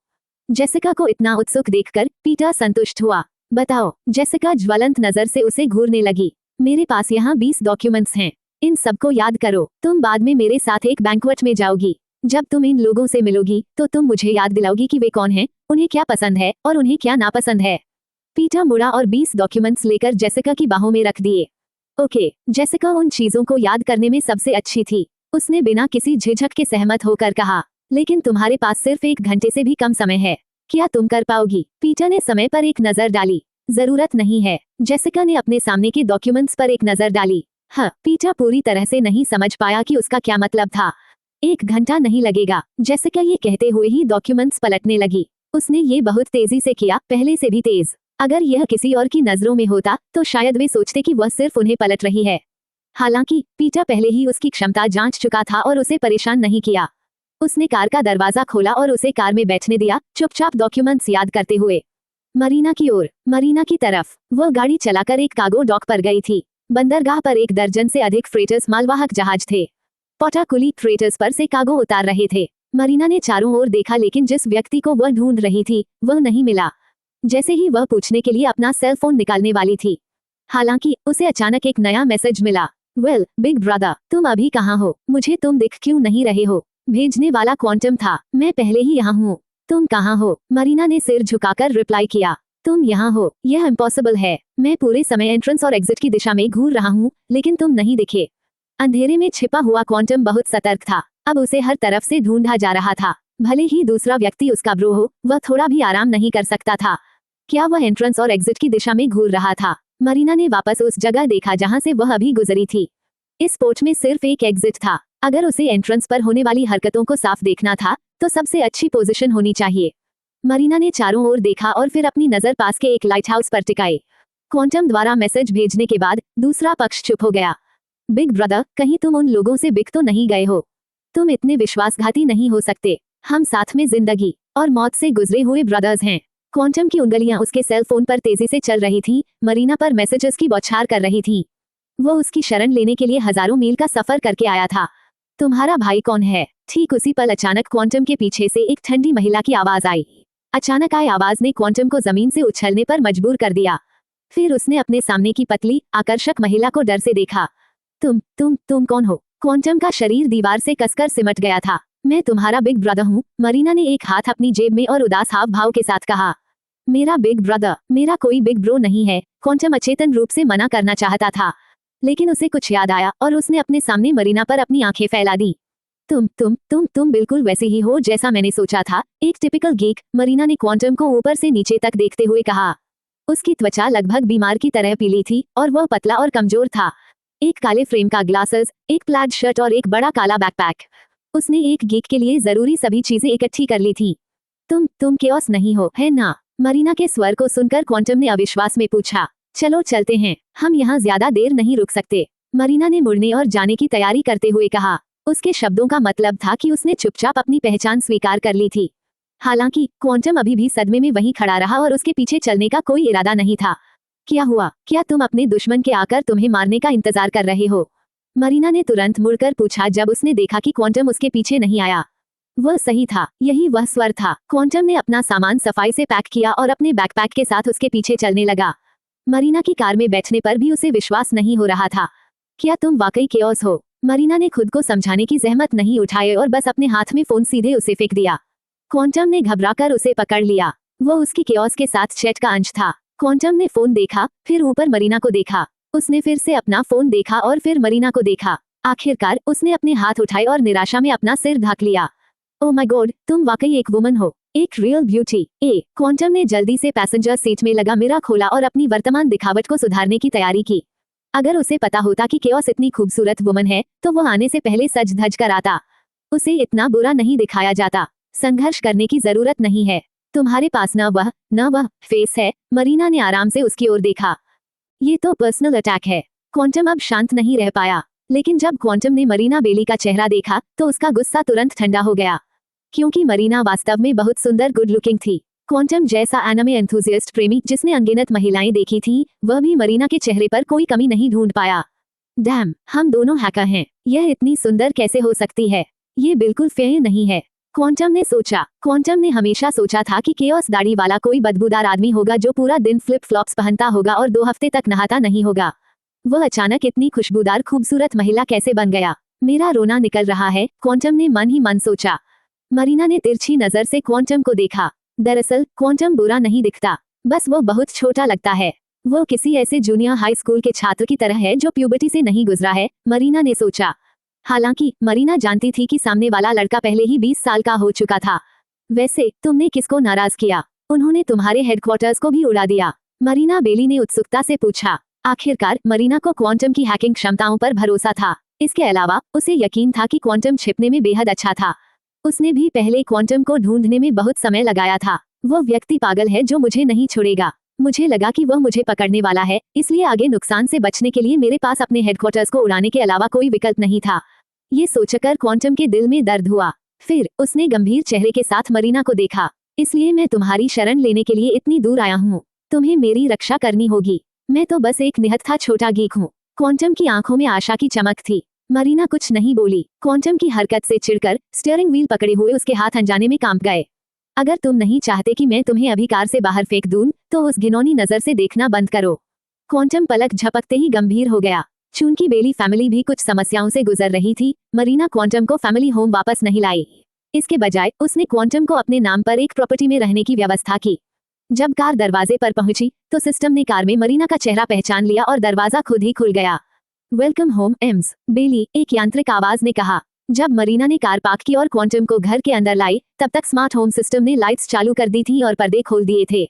जेसिका को इतना उत्सुक देखकर पीटर संतुष्ट हुआ। बताओ। जेसिका ज्वलंत नजर से उसे घूरने लगी। मेरे पास यहाँ 20 डॉक्यूमेंट्स हैं। इन सबको याद करो। तुम बाद में मेरे साथ एक बैंक्वेट में जाओगी। जब तुम इन लोगों से मिलोगी तो तुम मुझे याद दिलाओगी कि वे कौन हैं, उन्हें क्या पसंद है और उन्हें क्या नापसंद है। पीटर मुड़ा और 20 डॉक्यूमेंट्स लेकर जेसिका की बाहों में रख दिए। ओके। जेसिका उन चीजों को याद करने में सबसे अच्छी थी। उसने बिना किसी झिझक के सहमत होकर कहा, लेकिन तुम्हारे पास सिर्फ 1 घंटे से भी कम समय है। क्या तुम कर पाओगी? पीटर ने समय पर एक नजर डाली। जरूरत नहीं है। जेसिका ने अपने सामने के डॉक्यूमेंट्स पर एक नजर डाली। हाँ, पीटर पूरी तरह से नहीं समझ पाया कि उसका क्या मतलब था। 1 घंटा नहीं लगेगा। जेसिका ये कहते हुए ही डॉक्यूमेंट्स पलटने लगी। उसने ये बहुत तेजी से किया, पहले से भी तेज। अगर यह किसी और की नजरों में होता तो शायद वे सोचते कि वह सिर्फ उन्हें पलट रही है। हालांकि पीटर पहले ही उसकी क्षमता जांच चुका था और उसे परेशान नहीं किया। उसने कार का दरवाजा खोला और उसे कार में बैठने दिया, चुपचाप डॉक्यूमेंट्स याद करते हुए। मरीना की ओर, मरीना की तरफ। वह गाड़ी चलाकर एक कार्गो डॉक पर गई थी। बंदरगाह पर 1 दर्जन से अधिक फ्रेटर्स मालवाहक जहाज थे। पोटाकुली फ्रेटर्स पर से कार्गो उतार रहे थे। मरीना ने चारों ओर देखा, लेकिन जिस व्यक्ति को वह ढूंढ रही थी वह नहीं मिला। जैसे ही वह पूछने के लिए अपना सेल फोन निकालने वाली थी, हालांकि उसे अचानक एक नया मैसेज मिला। वेल, बिग ब्रदर, तुम अभी कहाँ हो? मुझे तुम दिख क्यों नहीं रहे हो? भेजने वाला क्वांटम था। मैं पहले ही यहाँ हूँ। तुम कहाँ हो? मरीना ने सिर झुकाकर रिप्लाई किया। तुम यहाँ हो? यह इम्पॉसिबल है। मैं पूरे समय एंट्रेंस और एग्जिट की दिशा में घूर रहा हूँ, लेकिन तुम नहीं दिखे। अंधेरे में छिपा हुआ क्वांटम बहुत सतर्क था। अब उसे हर तरफ से ढूंढा जा रहा था। भले ही दूसरा व्यक्ति उसका ब्रो हो, वह थोड़ा भी आराम नहीं कर सकता था। क्या वह एंट्रेंस और एग्जिट की दिशा में घूर रहा था? मरीना ने वापस उस जगह देखा जहां से वह अभी गुजरी थी। इस पोर्ट में सिर्फ एक एग्जिट था। अगर उसे एंट्रेंस पर होने वाली हरकतों को साफ देखना था तो सबसे अच्छी पोजीशन होनी चाहिए। मरीना ने चारों ओर देखा और फिर अपनी नजर पास के एक लाइट हाउस पर टिकाई। क्वांटम द्वारा मैसेज भेजने के बाद दूसरा पक्ष चुप हो गया। बिग ब्रदर, कहीं तुम उन लोगों से बिक तो नहीं गए हो? तुम इतने विश्वासघाती नहीं हो सकते। हम साथ में जिंदगी और मौत से गुजरे हुए ब्रदर्स हैं। क्वांटम की उंगलियां उसके सेल फोन पर तेजी से चल रही थीं, मरीना पर मैसेजेस की बौछार कर रही थीं। वो उसकी शरण लेने के लिए हजारों मील का सफर करके आया था। तुम्हारा भाई कौन है? ठीक उसी पल अचानक क्वांटम के पीछे से एक ठंडी महिला की आवाज आई। अचानक आई आवाज ने क्वांटम को जमीन से उछलने पर मजबूर कर दिया। फिर उसने अपने सामने की पतली, आकर्षक महिला को डर से देखा। तुम कौन हो? क्वांटम का शरीर दीवार से कसकर सिमट गया था। मैं तुम्हारा बिग ब्रदर हूँ, मरीना ने एक हाथ अपनी जेब में और उदास हाव भाव के साथ कहा। मेरा बिग ब्रदर? मेरा कोई बिग ब्रो नहीं है। क्वांटम अचेतन रूप से मना करना चाहता था, लेकिन उसे कुछ याद आया और उसने अपने सामने मरीना पर अपनी आंखें फैला दी। तुम बिल्कुल वैसे ही हो जैसा मैंने सोचा था, एक टिपिकल गीक, मरीना ने क्वांटम को ऊपर से नीचे तक देखते हुए कहा। उसकी त्वचा लगभग बीमार की तरह पीली थी और वह पतला और कमजोर था। एक काले फ्रेम का ग्लासेस, एक प्लाड शर्ट और एक बड़ा काला बैकपैक। उसने एक गीक के लिए जरूरी सभी चीजें इकट्ठी कर ली थी। तुम केओस नहीं हो, है ना? मरीना के स्वर को सुनकर क्वांटम ने अविश्वास में पूछा। चलो चलते हैं, हम यहाँ ज्यादा देर नहीं रुक सकते। मरीना ने मुड़ने और जाने की तैयारी करते हुए कहा। उसके शब्दों का मतलब था कि उसने चुपचाप अपनी पहचान स्वीकार कर ली थी। हालांकि क्वांटम अभी भी सदमे में वहीं खड़ा रहा और उसके पीछे चलने का कोई इरादा नहीं था। क्या हुआ? क्या तुम अपने दुश्मन के आकर तुम्हें मारने का इंतजार कर रहे हो? मरीना ने तुरंत मुड़कर पूछा जब उसने देखा कि क्वांटम उसके पीछे नहीं आया। वह सही था, यही वह स्वर था। क्वांटम ने अपना सामान सफाई से पैक किया और अपने बैकपैक के साथ उसके पीछे चलने लगा। मरीना की कार में बैठने पर भी उसे विश्वास नहीं हो रहा था। क्या तुम वाकई केओस हो? मरीना ने खुद को समझाने की जहमत नहीं उठाई और बस अपने हाथ में फोन सीधे उसे फेंक दिया। क्वांटम ने घबराकर उसे पकड़ लिया। वो उसकी केओस के साथ चैट का अंश था। क्वांटम ने फोन देखा, फिर ऊपर मरीना को देखा। उसने फिर से अपना फोन देखा और फिर मरीना को देखा। आखिरकार उसने अपने हाथ उठाए और निराशा में अपना सिर ढक लिया। ओह माय गॉड, तुम वाकई एक वुमन हो, एक रियल ब्यूटी। क्वांटम ने जल्दी से पैसेंजर सीट में लगा मिरर खोला और अपनी वर्तमान दिखावट को सुधारने की तैयारी की। अगर उसे पता होता कि केओस इतनी खूबसूरत वुमन है तो वो आने से पहले सज धज कर आता। उसे इतना बुरा नहीं दिखाया जाता। संघर्ष करने की जरूरत नहीं है। तुम्हारे पास न वह फेस है। मरीना ने आराम से उसकी ओर देखा। ये तो पर्सनल अटैक है। क्वांटम अब शांत नहीं रह पाया, लेकिन जब क्वांटम ने मरीना बेली का चेहरा देखा तो उसका गुस्सा तुरंत ठंडा हो गया, क्योंकि मरीना वास्तव में बहुत सुंदर गुड लुकिंग थी। क्वांटम जैसा एनिमे एंथुसियास्ट प्रेमी जिसने अनगिनत महिलाएं देखी थी, वह भी मरीना के चेहरे पर कोई कमी नहीं ढूंढ पाया। डैम, हम दोनों हैकर हैं। यह इतनी सुंदर कैसे हो सकती है? ये बिल्कुल फेयर नहीं है, क्वांटम ने सोचा। क्वांटम ने हमेशा सोचा था कि केओस दाढ़ी वाला कोई बदबूदार आदमी होगा जो पूरा दिन फ्लिप फ्लॉप्स पहनता होगा और 2 हफ्ते तक नहाता नहीं होगा। वह अचानक इतनी खुशबूदार खूबसूरत महिला कैसे बन गया? मेरा रोना निकल रहा है, क्वांटम ने मन ही मन सोचा। मरीना ने तिरछी नजर से क्वांटम को देखा। दरअसल क्वांटम बुरा नहीं दिखता, बस वो बहुत छोटा लगता है। वो किसी ऐसे जूनियर हाई स्कूल के छात्र की तरह है जो प्यूबर्टी से नहीं गुजरा है, मरीना ने सोचा। हालांकि मरीना जानती थी कि सामने वाला लड़का पहले ही 20 साल का हो चुका था। वैसे तुमने किसको नाराज किया? उन्होंने तुम्हारे हेडक्वार्टर्स को भी उड़ा दिया, मरीना बेली ने उत्सुकता से पूछा। आखिरकार मरीना को क्वांटम की हैकिंग क्षमताओं पर भरोसा था। इसके अलावा उसे यकीन था कि क्वांटम छिपने में बेहद अच्छा था। उसने भी पहले क्वांटम को ढूंढने में बहुत समय लगाया था। वो व्यक्ति पागल है जो मुझे नहीं छोड़ेगा। मुझे लगा कि वह मुझे पकड़ने वाला है, इसलिए आगे नुकसान से बचने के लिए मेरे पास अपने हेडक्वार्टर्स को उड़ाने के अलावा कोई विकल्प नहीं था। ये सोचकर क्वांटम के दिल में दर्द हुआ। फिर उसने गंभीर चेहरे के साथ मरीना को देखा। इसलिए मैं तुम्हारी शरण लेने के लिए इतनी दूर आया हूँ। तुम्हें मेरी रक्षा करनी होगी। मैं तो बस एक निहत्था छोटा गीक हूँ। क्वांटम की आंखों में आशा की चमक थी। मरीना कुछ नहीं बोली। क्वांटम की हरकत से चिढ़कर स्टीयरिंग व्हील पकड़े हुए उसके हाथ अनजाने में कांप गए। अगर तुम नहीं चाहते कि मैं तुम्हें अभी कार से बाहर फेंक दूं, तो उस घिनौनी नजर से देखना बंद करो। क्वांटम पलक झपकते ही गंभीर हो गया। चूंकि बेली फैमिली भी कुछ समस्याओं से गुजर रही थी, मरीना क्वांटम को फैमिली होम वापस नहीं लाई। इसके बजाय उसने क्वांटम को अपने नाम पर एक प्रॉपर्टी में रहने की व्यवस्था की। जब कार दरवाजे पर पहुंची तो सिस्टम ने कार में मरीना का चेहरा पहचान लिया और दरवाजा खुद ही खुल गया। वेलकम होम एम्स, बेली, एक यांत्रिक आवाज ने कहा। जब मरीना ने कार पार्क की और क्वांटम को घर के अंदर लाई, तब तक स्मार्ट होम सिस्टम ने लाइट्स चालू कर दी थी और पर्दे खोल दिए थे।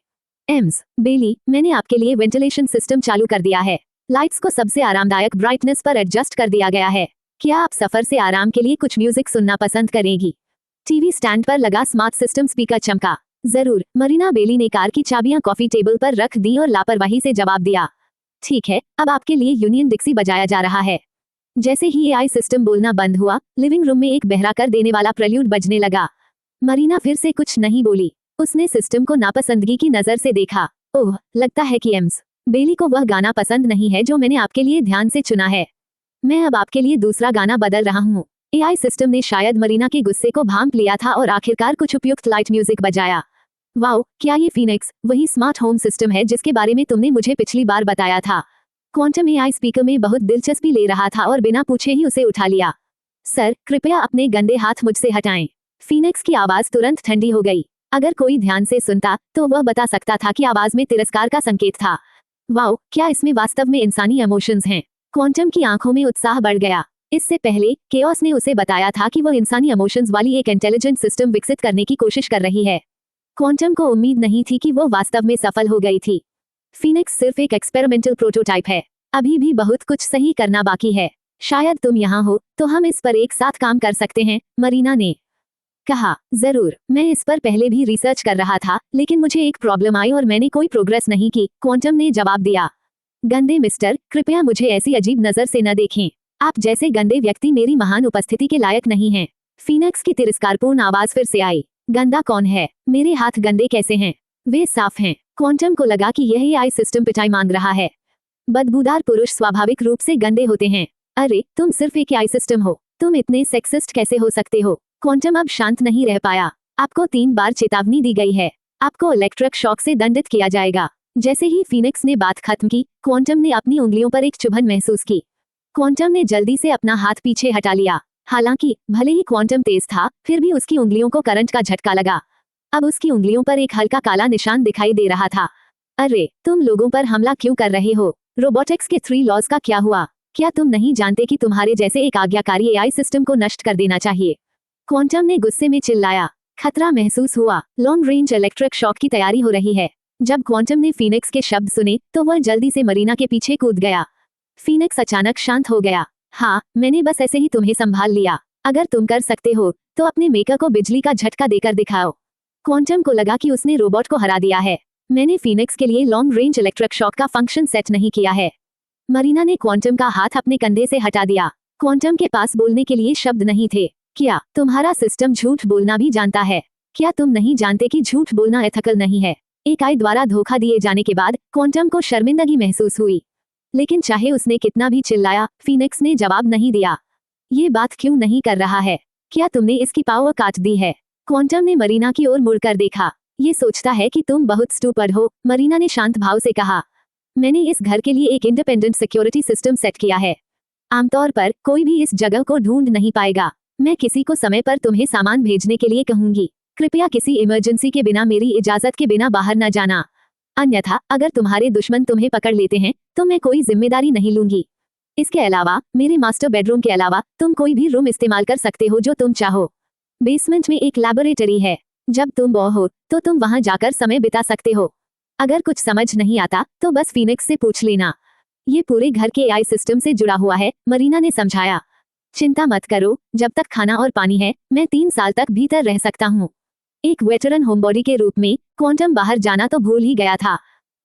एम्स, बेली, मैंने आपके लिए वेंटिलेशन सिस्टम चालू कर दिया है। लाइट्स को सबसे आरामदायक ब्राइटनेस पर एडजस्ट कर दिया गया है। क्या आप सफर से आराम के लिए कुछ म्यूजिक सुनना पसंद करेंगी? टीवी स्टैंड पर लगा स्मार्ट सिस्टम स्पीकर चमका। जरूर, मरीना बेली ने कार की चाबियां कॉफी टेबल पर रख दी और लापरवाही से जवाब दिया। ठीक है, अब आपके लिए यूनियन डिक्सी बजाया जा रहा है। जैसे ही एआई सिस्टम बोलना बंद हुआ, लिविंग रूम में एक बहरा कर देने वाला प्रेल्यूड बजने लगा। मरीना फिर से कुछ नहीं बोली। उसने सिस्टम को नापसंदगी की नजर से देखा। ओह, लगता है कि एम्स, बेली को वह गाना पसंद नहीं है जो मैंने आपके लिए ध्यान से चुना है। मैं अब आपके लिए दूसरा गाना बदल रहा हूँ। एआई सिस्टम ने शायद मरीना के गुस्से को भांप लिया था और आखिरकार कुछ उपयुक्त लाइट म्यूजिक बजाया। वाओ, क्या ये फीनिक्स वही स्मार्ट होम सिस्टम है जिसके बारे में तुमने मुझे पिछली बार बताया था? क्वांटम एआई स्पीकर में बहुत दिलचस्पी ले रहा था और बिना पूछे ही उसे उठा लिया। सर, कृपया अपने गंदे हाथ मुझसे हटाएं। फीनिक्स की आवाज तुरंत ठंडी हो गई। अगर कोई ध्यान से सुनता तो वह बता सकता था कि आवाज में तिरस्कार का संकेत था। वाओ, क्या इसमें वास्तव में इंसानी इमोशंस हैं? क्वांटम की आंखों में उत्साह बढ़ गया। इससे पहले केओस ने उसे बताया था कि वह इंसानी इमोशंस वाली एक इंटेलिजेंट सिस्टम विकसित करने की कोशिश कर रही है। क्वांटम को उम्मीद नहीं थी कि वो वास्तव में सफल हो गई थी। फीनिक्स सिर्फ एक एक्सपेरिमेंटल प्रोटोटाइप है। अभी भी बहुत कुछ सही करना बाकी है। शायद तुम यहाँ हो तो हम इस पर एक साथ काम कर सकते हैं, मरीना ने कहा। जरूर, मैं इस पर पहले भी रिसर्च कर रहा था, लेकिन मुझे एक प्रॉब्लम आई और मैंने कोई प्रोग्रेस नहीं की, क्वांटम ने जवाब दिया। गंदे मिस्टर, कृपया मुझे ऐसी अजीब नजर से न देखें। आप जैसे गंदे व्यक्ति मेरी महान उपस्थिति के लायक नहीं हैं। फीनिक्स की तिरस्कारपूर्ण आवाज फिर से आई। गंदा कौन है? मेरे हाथ गंदे कैसे हैं? वे साफ हैं। क्वांटम को लगा कि यह एआई सिस्टम पिटाई मांग रहा है। बदबूदार पुरुष स्वाभाविक रूप से गंदे होते हैं। अरे, तुम सिर्फ एक एआई सिस्टम हो। तुम इतने सेक्सिस्ट कैसे हो सकते हो? क्वांटम अब शांत नहीं रह पाया। आपको 3 बार चेतावनी दी गई है। आपको इलेक्ट्रिक शॉक से दंडित किया जाएगा। जैसे ही फीनिक्स ने बात खत्म की, क्वांटम ने अपनी उंगलियों पर एक चुभन महसूस की। क्वांटम ने जल्दी से अपना हाथ पीछे हटा लिया। हालांकि भले ही क्वांटम तेज था, फिर भी उसकी उंगलियों को करंट का झटका लगा। अब उसकी उंगलियों पर एक हल्का काला निशान दिखाई दे रहा था। अरे, तुम लोगों पर हमला क्यों कर रहे हो? रोबोटिक्स के 3 लॉज का क्या हुआ? क्या तुम नहीं जानते कि तुम्हारे जैसे एक आज्ञाकारी एआई सिस्टम को नष्ट कर देना चाहिए? क्वांटम ने गुस्से में चिल्लाया। खतरा महसूस हुआ। लॉन्ग रेंज इलेक्ट्रिक शॉक की तैयारी हो रही है। जब क्वांटम ने फीनिक्स के शब्द सुने तो वह जल्दी से मरीना के पीछे कूद गया। फीनिक्स अचानक शांत हो गया। हाँ, मैंने बस ऐसे ही तुम्हें संभाल लिया। अगर तुम कर सकते हो तो अपने मेकर को बिजली का झटका देकर दिखाओ। क्वांटम को लगा कि उसने रोबोट को हरा दिया है। मैंने फीनिक्स के लिए लॉन्ग रेंज इलेक्ट्रिक शॉक का फंक्शन सेट नहीं किया है। मरीना ने क्वांटम का हाथ अपने कंधे से हटा दिया। क्वांटम के पास बोलने के लिए शब्द नहीं थे। क्या तुम्हारा सिस्टम झूठ बोलना भी जानता है? क्या तुम नहीं जानते कि झूठ बोलना एथिकल नहीं है? एआई द्वारा धोखा दिए जाने के बाद क्वांटम को शर्मिंदगी महसूस हुई। लेकिन चाहे उसने कितना भी चिल्लाया, फीनिक्स ने जवाब नहीं दिया। ये बात क्यों नहीं कर रहा है? क्या तुमने इसकी पावर काट दी है? क्वांटम ने मरीना की ओर मुड़कर देखा। ये सोचता है कि तुम बहुत स्टूपिड हो, मरीना ने शांत भाव से कहा। मैंने इस घर के लिए एक इंडिपेंडेंट सिक्योरिटी सिस्टम सेट किया है। आमतौर पर कोई भी इस जगह को ढूंढ नहीं पाएगा। मैं किसी को समय पर तुम्हें सामान भेजने के लिए कहूंगी। कृपया किसी इमरजेंसी के बिना मेरी इजाजत के बिना बाहर न जाना। अन्यथा अगर तुम्हारे दुश्मन तुम्हें पकड़ लेते हैं तो मैं कोई जिम्मेदारी नहीं लूंगी। इसके अलावा मेरे मास्टर बेडरूम के अलावा तुम कोई भी रूम इस्तेमाल कर सकते हो जो तुम चाहो। बेसमेंट में एक लैबोरेटरी है। जब तुम बोर हो तो तुम वहां जाकर समय बिता सकते हो। अगर कुछ समझ नहीं आता तो बस फीनिक्स से पूछ लेना। ये पूरे घर के एआई सिस्टम से जुड़ा हुआ है, मरीना ने समझाया। चिंता मत करो, जब तक खाना और पानी है मैं 3 साल तक भीतर रह सकता हूँ। एक वेटरन होमबॉडी के रूप में क्वांटम बाहर जाना तो भूल ही गया था।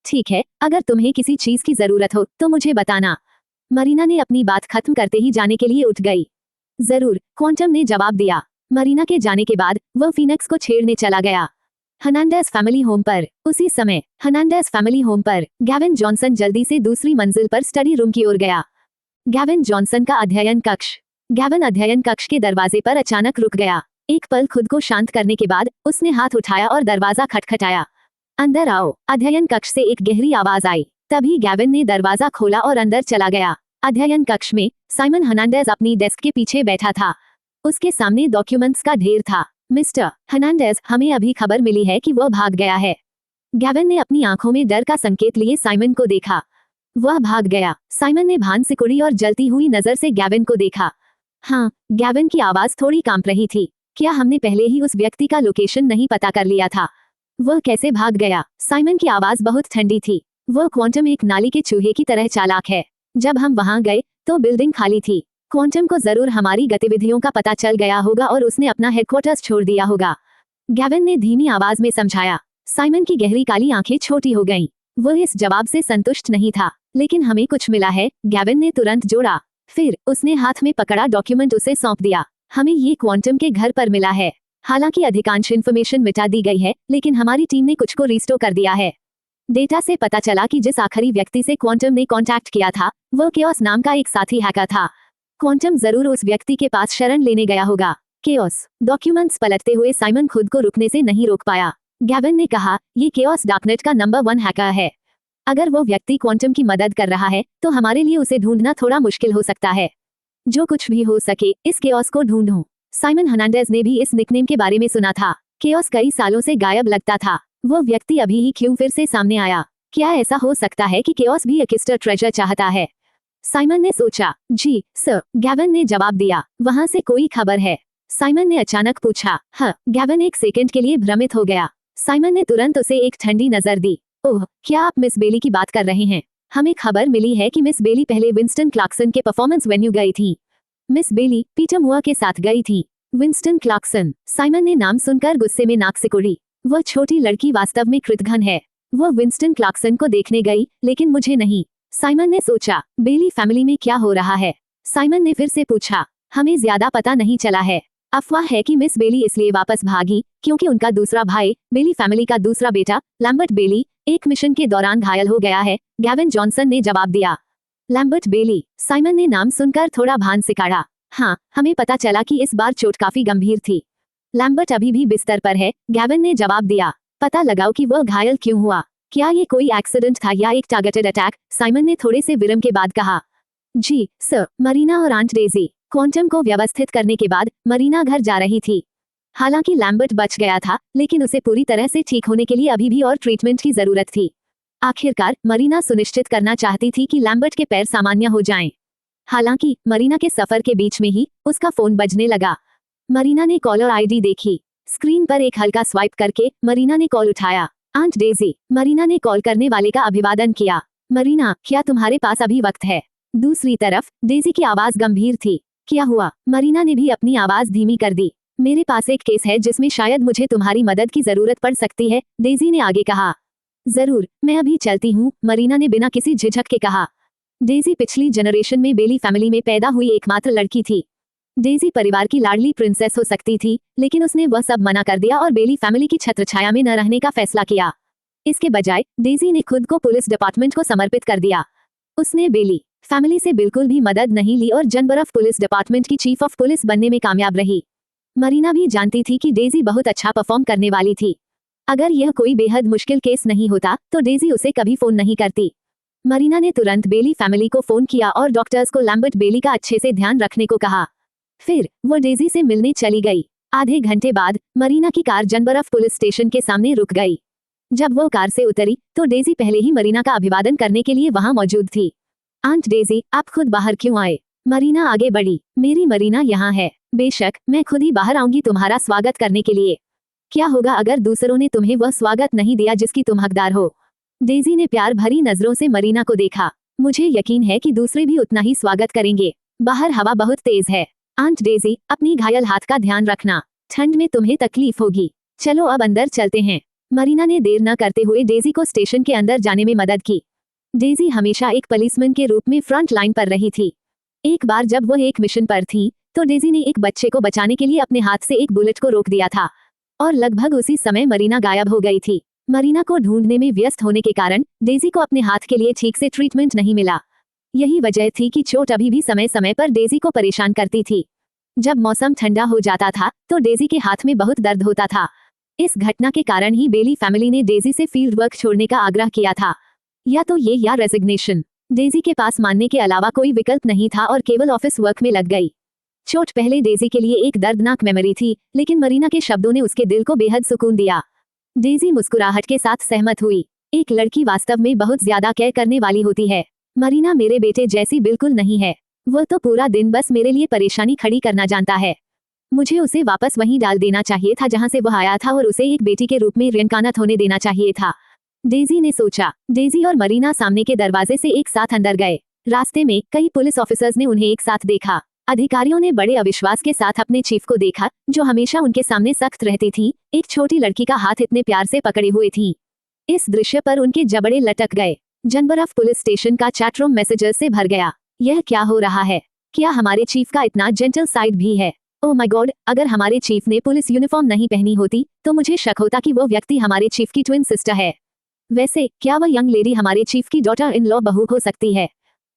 ठीक है, अगर तुम्हें किसी चीज की जरूरत हो तो मुझे बताना। मरीना ने अपनी बात खत्म करते ही जाने के लिए उठ गई। जरूर, क्वांटम ने जवाब दिया। मरीना के जाने के बाद वह फीनिक्स को छेड़ने चला गया। हर्नांडेज फैमिली होम पर उसी समय हर्नांडेज फैमिली होम पर गैविन जॉनसन जल्दी से दूसरी मंजिल पर स्टडी रूम की ओर गया। गैविन जॉनसन का अध्ययन कक्ष। गैविन अध्ययन कक्ष के दरवाजे पर अचानक रुक गया। एक पल खुद को शांत करने के बाद उसने हाथ उठाया और दरवाजा खटखटाया। अंदर आओ, अध्ययन कक्ष से एक गहरी आवाज आई। तभी गैविन ने दरवाजा खोला और अंदर चला गया। अध्ययन कक्ष में साइमन हर्नांडेज अपनी डेस्क के पीछे बैठा था। उसके सामने डॉक्यूमेंट्स का ढेर था। मिस्टर हर्नांडेज, हमें अभी खबर मिली है कि वह भाग गया है। गैविन ने अपनी आंखों में डर का संकेत लिए साइमन को देखा। वह भाग गया। साइमन ने भान सिकुड़ी और जलती हुई नजर से गैविन को देखा। हाँ, गैविन की आवाज थोड़ी कांप रही थी। क्या हमने पहले ही उस व्यक्ति का लोकेशन नहीं पता कर लिया था? वह कैसे भाग गया? साइमन की आवाज बहुत ठंडी थी। वह क्वांटम एक नाली के चूहे की तरह चालाक है। जब हम वहां गए तो बिल्डिंग खाली थी। क्वांटम को जरूर हमारी गतिविधियों का पता चल गया होगा और उसने अपना हेडक्वार्टर्स छोड़ दिया होगा, गैविन ने धीमी आवाज में समझाया। साइमन की गहरी काली आंखें छोटी हो गईं। वह इस जवाब से संतुष्ट नहीं था। लेकिन हमें कुछ मिला है, गैविन ने तुरंत जोड़ा। फिर उसने हाथ में पकड़ा डॉक्यूमेंट उसे सौंप दिया। हमें ये क्वांटम के घर पर मिला है। हालांकि अधिकांश इन्फॉर्मेशन मिटा दी गई है, लेकिन हमारी टीम ने कुछ को रिस्टोर कर दिया है। डेटा से पता चला कि जिस आखिरी व्यक्ति से क्वांटम ने कांटेक्ट किया था वह केओस नाम का एक साथी हैकर था। क्वांटम जरूर उस व्यक्ति के पास शरण लेने गया होगा। केओस। डॉक्यूमेंट्स पलटते हुए साइमन खुद को रुकने से नहीं रोक पाया। गैविन ने कहा, ये केओस डार्कनेट का नंबर 1 हैकर है। अगर वो व्यक्ति क्वांटम की मदद कर रहा है तो हमारे लिए उसे ढूंढना थोड़ा मुश्किल हो सकता है। जो कुछ भी हो सके इस केओस को ढूंढूं। साइमन हर्नांडेज ने भी इस निकनेम के बारे में सुना था। केओस कई सालों से गायब लगता था। वो व्यक्ति अभी ही क्यों फिर से सामने आया? क्या ऐसा हो सकता है कि केओस भी एकिस्टर ट्रेजर चाहता है? साइमन ने सोचा। जी सर, गैविन ने जवाब दिया। वहां से कोई खबर है? साइमन ने अचानक पूछा। हाँ, गैविन एक सेकंड के लिए भ्रमित हो गया। साइमन ने तुरंत उसे एक ठंडी नजर दी। ओह, क्या आप मिस बेली की बात कर रहे हैं? हमें खबर मिली है कि मिस बेली पहले विंस्टन क्लार्कसन के परफॉर्मेंस वेन्यू गई थी। मिस बेली पीटर मुआ के साथ गई थी। Winston Clarkson. साइमन ने नाम सुनकर गुस्से में नाक सिकुड़ी। वह छोटी लड़की वास्तव में कृतघ्न है। वह विंस्टन क्लार्कसन को देखने गई, लेकिन मुझे नहीं। साइमन ने सोचा, बेली फैमिली में क्या हो रहा है? साइमन ने फिर से पूछा। हमें ज्यादा पता नहीं चला है। अफवाह है कि मिस बेली इसलिए वापस भागी क्योंकि उनका दूसरा भाई, बेली फैमिली का दूसरा बेटा लैम्बर्ट बेली, एक मिशन के दौरान घायल हो गया है, गैविन जॉनसन ने जवाब दिया। लैम्बर्ट बेली। साइमन ने नाम सुनकर थोड़ा भान सिकाड़ा। हाँ, हमें पता चला कि इस बार चोट काफी गंभीर थी। लैम्बर्ट अभी भी बिस्तर पर है, गैविन ने जवाब दिया। पता लगाओ कि वह घायल क्यों हुआ। क्या ये कोई एक्सीडेंट था या एक टारगेटेड अटैक? साइमन ने थोड़े से विरम के बाद कहा। जी सर, मरीना और आंट डेजी। क्वांटम को व्यवस्थित करने के बाद मरीना घर जा रही थी। हालांकि लैम्बर्ट बच गया था, लेकिन उसे पूरी तरह से ठीक होने के लिए अभी भी और ट्रीटमेंट की जरूरत थी। आखिरकार मरीना सुनिश्चित करना चाहती थी कि लैम्बर्ट के पैर सामान्य हो जाएं। हालांकि मरीना के सफर के बीच में ही उसका फोन बजने लगा। मरीना ने कॉलर आईडी देखी। स्क्रीन पर एक हल्का स्वाइप करके मरीना ने कॉल उठाया। Aunt Daisy. मरीना ने कॉल करने वाले का अभिवादन किया। मरीना, क्या तुम्हारे पास अभी वक्त है? दूसरी तरफ डेजी की आवाज गंभीर थी। क्या हुआ? मरीना ने भी अपनी आवाज धीमी कर दी। मेरे पास एक केस है जिसमें शायद मुझे तुम्हारी मदद की जरूरत पड़ सकती है, डेजी ने आगे कहा। जरूर, मैं अभी चलती हूँ, मरीना ने बिना किसी झिझक के कहा। डेजी पिछली जनरेशन में बेली फैमिली में पैदा हुई एकमात्र लड़की थी। डेजी परिवार की लाडली प्रिंसेस हो सकती थी, लेकिन उसने वह सब मना कर दिया और बेली फैमिली की छत्रछाया में न रहने का फैसला किया। इसके बजाय डेजी ने खुद को पुलिस डिपार्टमेंट को समर्पित कर दिया। उसने बेली फैमिली से बिल्कुल भी मदद नहीं ली और जनबरफ पुलिस डिपार्टमेंट की चीफ ऑफ पुलिस बनने में कामयाब रही। मरीना भी जानती थी कि डेजी बहुत अच्छा परफॉर्म करने वाली थी। अगर यह कोई बेहद मुश्किल केस नहीं होता तो डेजी उसे कभी फोन नहीं करती। मरीना ने तुरंत बेली फैमिली को फोन किया और डॉक्टर्स को लैम्बर्ट बेली का अच्छे से ध्यान रखने को कहा। फिर वो डेजी से मिलने चली गई। आधे घंटे बाद मरीना की कार जनबरफ पुलिस स्टेशन के सामने रुक गई। जब वो कार से उतरी तो डेजी पहले ही मरीना का अभिवादन करने के लिए वहां मौजूद थी। आंट डेजी, आप खुद बाहर क्यों आए? मरीना आगे बढ़ी। मेरी मरीना यहाँ है। बेशक, मैं खुद ही बाहर आऊंगी तुम्हारा स्वागत करने के लिए। क्या होगा अगर दूसरों ने तुम्हें वह स्वागत नहीं दिया जिसकी तुम हकदार हो? डेजी ने प्यार भरी नजरों से मरीना को देखा। मुझे यकीन है कि दूसरे भी उतना ही स्वागत करेंगे। बाहर हवा बहुत तेज है। आंट डेजी, अपनी घायल हाथ का ध्यान रखना, ठंड में तुम्हें तकलीफ होगी। चलो अब अंदर चलते हैं। मरीना ने देर न करते हुए डेजी को स्टेशन के अंदर जाने में मदद की। डेजी हमेशा एक पुलिसमैन के रूप में फ्रंट लाइन पर रही थी। एक बार जब वह एक मिशन पर थी तो डेजी ने एक बच्चे को बचाने के लिए अपने हाथ से एक बुलेट को रोक दिया था और लगभग उसी समय मरीना गायब हो गई थी। मरीना को ढूंढने में व्यस्त होने के कारण डेजी को अपने हाथ के लिए ठीक से ट्रीटमेंट नहीं मिला। यही वजह थी कि चोट अभी भी समय समय पर डेजी को परेशान करती थी। जब मौसम ठंडा हो जाता था तो डेजी के हाथ में बहुत दर्द होता था। इस घटना के कारण ही बेली फैमिली ने डेजी से फील्ड वर्क छोड़ने का आग्रह किया था। या तो ये या रेजिग्नेशन। डेजी के पास मानने के अलावा कोई विकल्प नहीं था और केवल ऑफिस वर्क में लग गई। चोट पहले डेजी के लिए एक दर्दनाक मेमोरी थी, लेकिन मरीना के शब्दों ने उसके दिल को बेहद सुकून दिया। डेजी मुस्कुराहट के साथ सहमत हुई। एक लड़की वास्तव में बहुत ज्यादा केयर करने वाली होती है। मरीना मेरे बेटे जैसी बिल्कुल नहीं है। वह तो पूरा दिन बस मेरे लिए परेशानी खड़ी करना जानता है। मुझे उसे वापस वहीं डाल देना चाहिए था जहां से वह आया था और उसे एक बेटी के रूप में रिइंकार्नेट होने देना चाहिए था, डेजी ने सोचा। डेजी और मरीना सामने के दरवाजे से एक साथ अंदर गए। रास्ते में कई पुलिस ऑफिसर्स ने उन्हें एक साथ देखा। अधिकारियों ने बड़े अविश्वास के साथ अपने चीफ को देखा, जो हमेशा उनके सामने सख्त रहती थी, एक छोटी लड़की का हाथ इतने प्यार से पकड़े हुए थी। इस दृश्य पर उनके जबड़े लटक गए। जनबरफ पुलिस स्टेशन का चैटरूम मैसेजेस से भर गया। यह क्या हो रहा है? क्या हमारे चीफ का इतना जेंटल साइड भी है? ओह माय गॉड, अगर हमारे चीफ ने पुलिस यूनिफॉर्म नहीं पहनी होती तो मुझे शक होता कि वो व्यक्ति हमारे चीफ की ट्विन सिस्टर है। वैसे क्या वह यंग लेडी हमारे चीफ की डॉटर इन लॉ बहू हो सकती है?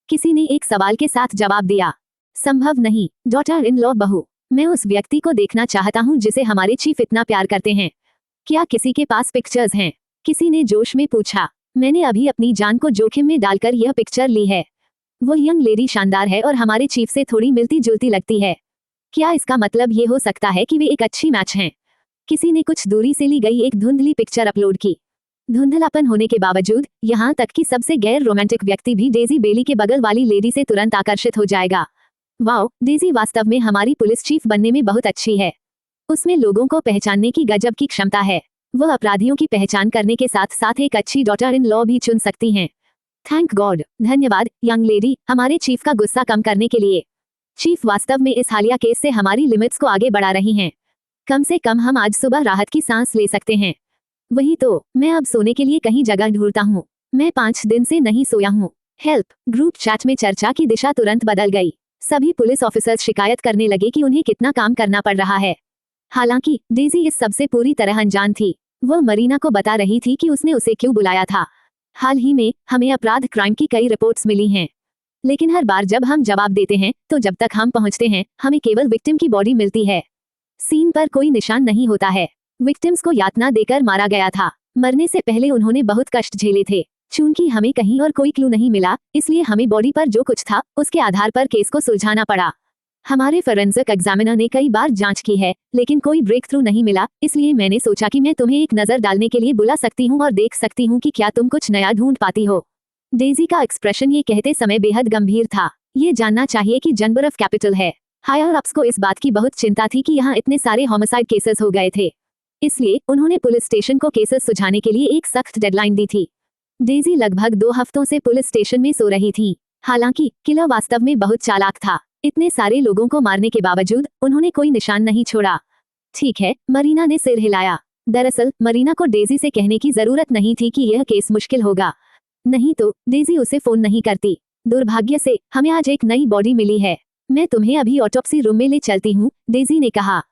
किसी ने एक सवाल के साथ जवाब दिया। संभव नहीं, डॉटर इन लॉ बहू। मैं उस व्यक्ति को देखना चाहता हूँ जिसे हमारे चीफ इतना प्यार करते हैं। क्या किसी के पास पिक्चर्स हैं? किसी ने जोश में पूछा। मैंने अभी अपनी जान को जोखिम में डालकर यह पिक्चर ली है। वो यंग लेडी शानदार है और हमारे चीफ से थोड़ी मिलती जुलती लगती है। क्या इसका मतलब ये हो सकता है कि वे एक अच्छी मैच हैं? किसी ने कुछ दूरी से ली गई एक धुंधली पिक्चर अपलोड की। धुंधलापन होने के बावजूद यहाँ तक कि सबसे गैर रोमांटिक व्यक्ति भी डेजी बेली के बगल वाली लेडी से तुरंत आकर्षित हो जाएगा। वाओ, डेजी वास्तव में हमारी पुलिस चीफ बनने में बहुत अच्छी है। उसमें लोगों को पहचानने की गजब की क्षमता है। वह अपराधियों की पहचान करने के साथ साथ एक अच्छी डॉटर इन लॉ भी चुन सकती हैं। थैंक गॉड, धन्यवाद यंग लेडी, हमारे चीफ का गुस्सा कम करने के लिए। चीफ वास्तव में इस हालिया केस से हमारी लिमिट्स को आगे बढ़ा रही हैं। कम से कम हम आज सुबह राहत की सांस ले सकते हैं। वही तो, मैं अब सोने के लिए कहीं जगह ढूंढता हूँ। मैं 5 दिन से नहीं सोया हूँ। हेल्प। ग्रुप चैट में चर्चा की दिशा तुरंत बदल गई। सभी पुलिस ऑफिसर्स शिकायत करने लगे कि उन्हें कितना काम करना पड़ रहा है। हालांकि डेजी इस सबसे पूरी तरह अनजान थी। वह मरीना को बता रही थी कि उसने उसे क्यों बुलाया था। हाल ही में हमें अपराध क्राइम की कई रिपोर्ट्स मिली हैं, लेकिन हर बार जब हम जवाब देते हैं तो जब तक हम पहुंचते हैं हमें केवल विक्टिम की बॉडी मिलती है। सीन पर कोई निशान नहीं होता है। विक्टिम्स को यातना देकर मारा गया था। मरने से पहले उन्होंने बहुत कष्ट झेले थे। चूंकि हमें कहीं और कोई क्लू नहीं मिला, इसलिए हमें बॉडी पर जो कुछ था उसके आधार पर केस को सुलझाना पड़ा। हमारे फोरेंसिक एग्जामिनर ने कई बार जांच की है, लेकिन कोई ब्रेक थ्रू नहीं मिला, इसलिए मैंने सोचा कि मैं तुम्हें एक नजर डालने के लिए बुला सकती हूँ और देख सकती हूँ कि क्या तुम कुछ नया ढूंढ पाती हो। डेजी का एक्सप्रेशन ये कहते समय बेहद गंभीर था। ये जानना चाहिए कि जनबरफ कैपिटल है। हायर अप्स को इस बात की बहुत चिंता थी कि यहाँ इतने सारे होमिसाइड केसेस हो गए थे, इसलिए उन्होंने पुलिस स्टेशन को केसेस सुझाने के लिए एक सख्त डेडलाइन दी थी। डेजी लगभग 2 हफ्तों से पुलिस स्टेशन में सो रही थी। हालांकि किलर वास्तव में बहुत चालाक था। इतने सारे लोगों को मारने के बावजूद उन्होंने कोई निशान नहीं छोड़ा। ठीक है, मरीना ने सिर हिलाया। दरअसल मरीना को डेजी से कहने की जरूरत नहीं थी कि यह केस मुश्किल होगा, नहीं तो डेजी उसे फोन नहीं करती। दुर्भाग्य से हमें आज एक नई बॉडी मिली है, मैं तुम्हें अभी ऑटोप्सी रूम में ले चलती हूँ, डेजी ने कहा।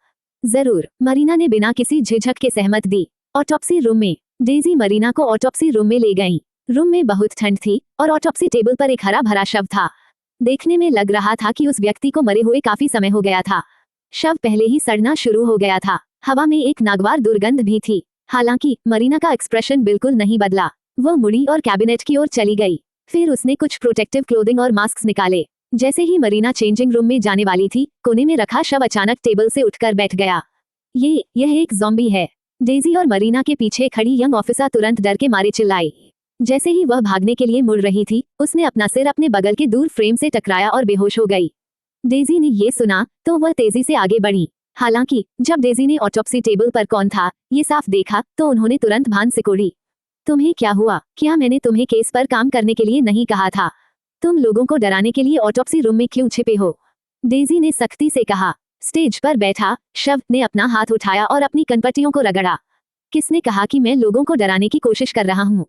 जरूर, मरीना ने बिना किसी झिझक के सहमत दी। ऑटोप्सी रूम में डेजी मरीना को ऑटोप्सी रूम में ले गई। रूम में बहुत ठंड थी और ऑटोप्सी टेबल पर एक हरा भरा शव था। देखने में लग रहा था कि उस व्यक्ति को मरे हुए काफी समय हो गया था। शव पहले ही सड़ना शुरू हो गया था। हवा में एक नागवार दुर्गंध भी थी। हालांकि मरीना का एक्सप्रेशन बिल्कुल नहीं बदला। वो मुड़ी और कैबिनेट की ओर चली गई। फिर उसने कुछ प्रोटेक्टिव क्लोथिंग और मास्क निकाले। जैसे ही मरीना चेंजिंग रूम में जाने वाली थी, कोने में रखा शव अचानक टेबल से उठकर बैठ गया। यह एक ज़ॉम्बी है। डेजी और मरीना के पीछे खड़ी यंग ऑफिसर तुरंत डर के मारे चिल्लाई। जैसे ही वह भागने के लिए मुड़ रही थी, उसने अपना सिर अपने बगल के दूर फ्रेम से टकराया और बेहोश हो गई। डेजी ने ये सुना तो वह तेजी से आगे बढ़ी। हालांकि जब डेजी ने ऑटोप्सी टेबल पर कौन था ये साफ देखा तो उन्होंने तुरंत भान सिकोड़ी। तुम्हें क्या हुआ? क्या मैंने तुम्हें केस पर काम करने के लिए नहीं कहा था? तुम लोगों को डराने के लिए ऑटोप्सी रूम में क्यों छिपे हो? डेजी ने सख्ती से कहा। स्टेज पर बैठा शव ने अपना हाथ उठाया और अपनी कनपट्टियों को रगड़ा। किसने कहा कि मैं लोगों को डराने की कोशिश कर रहा हूँ?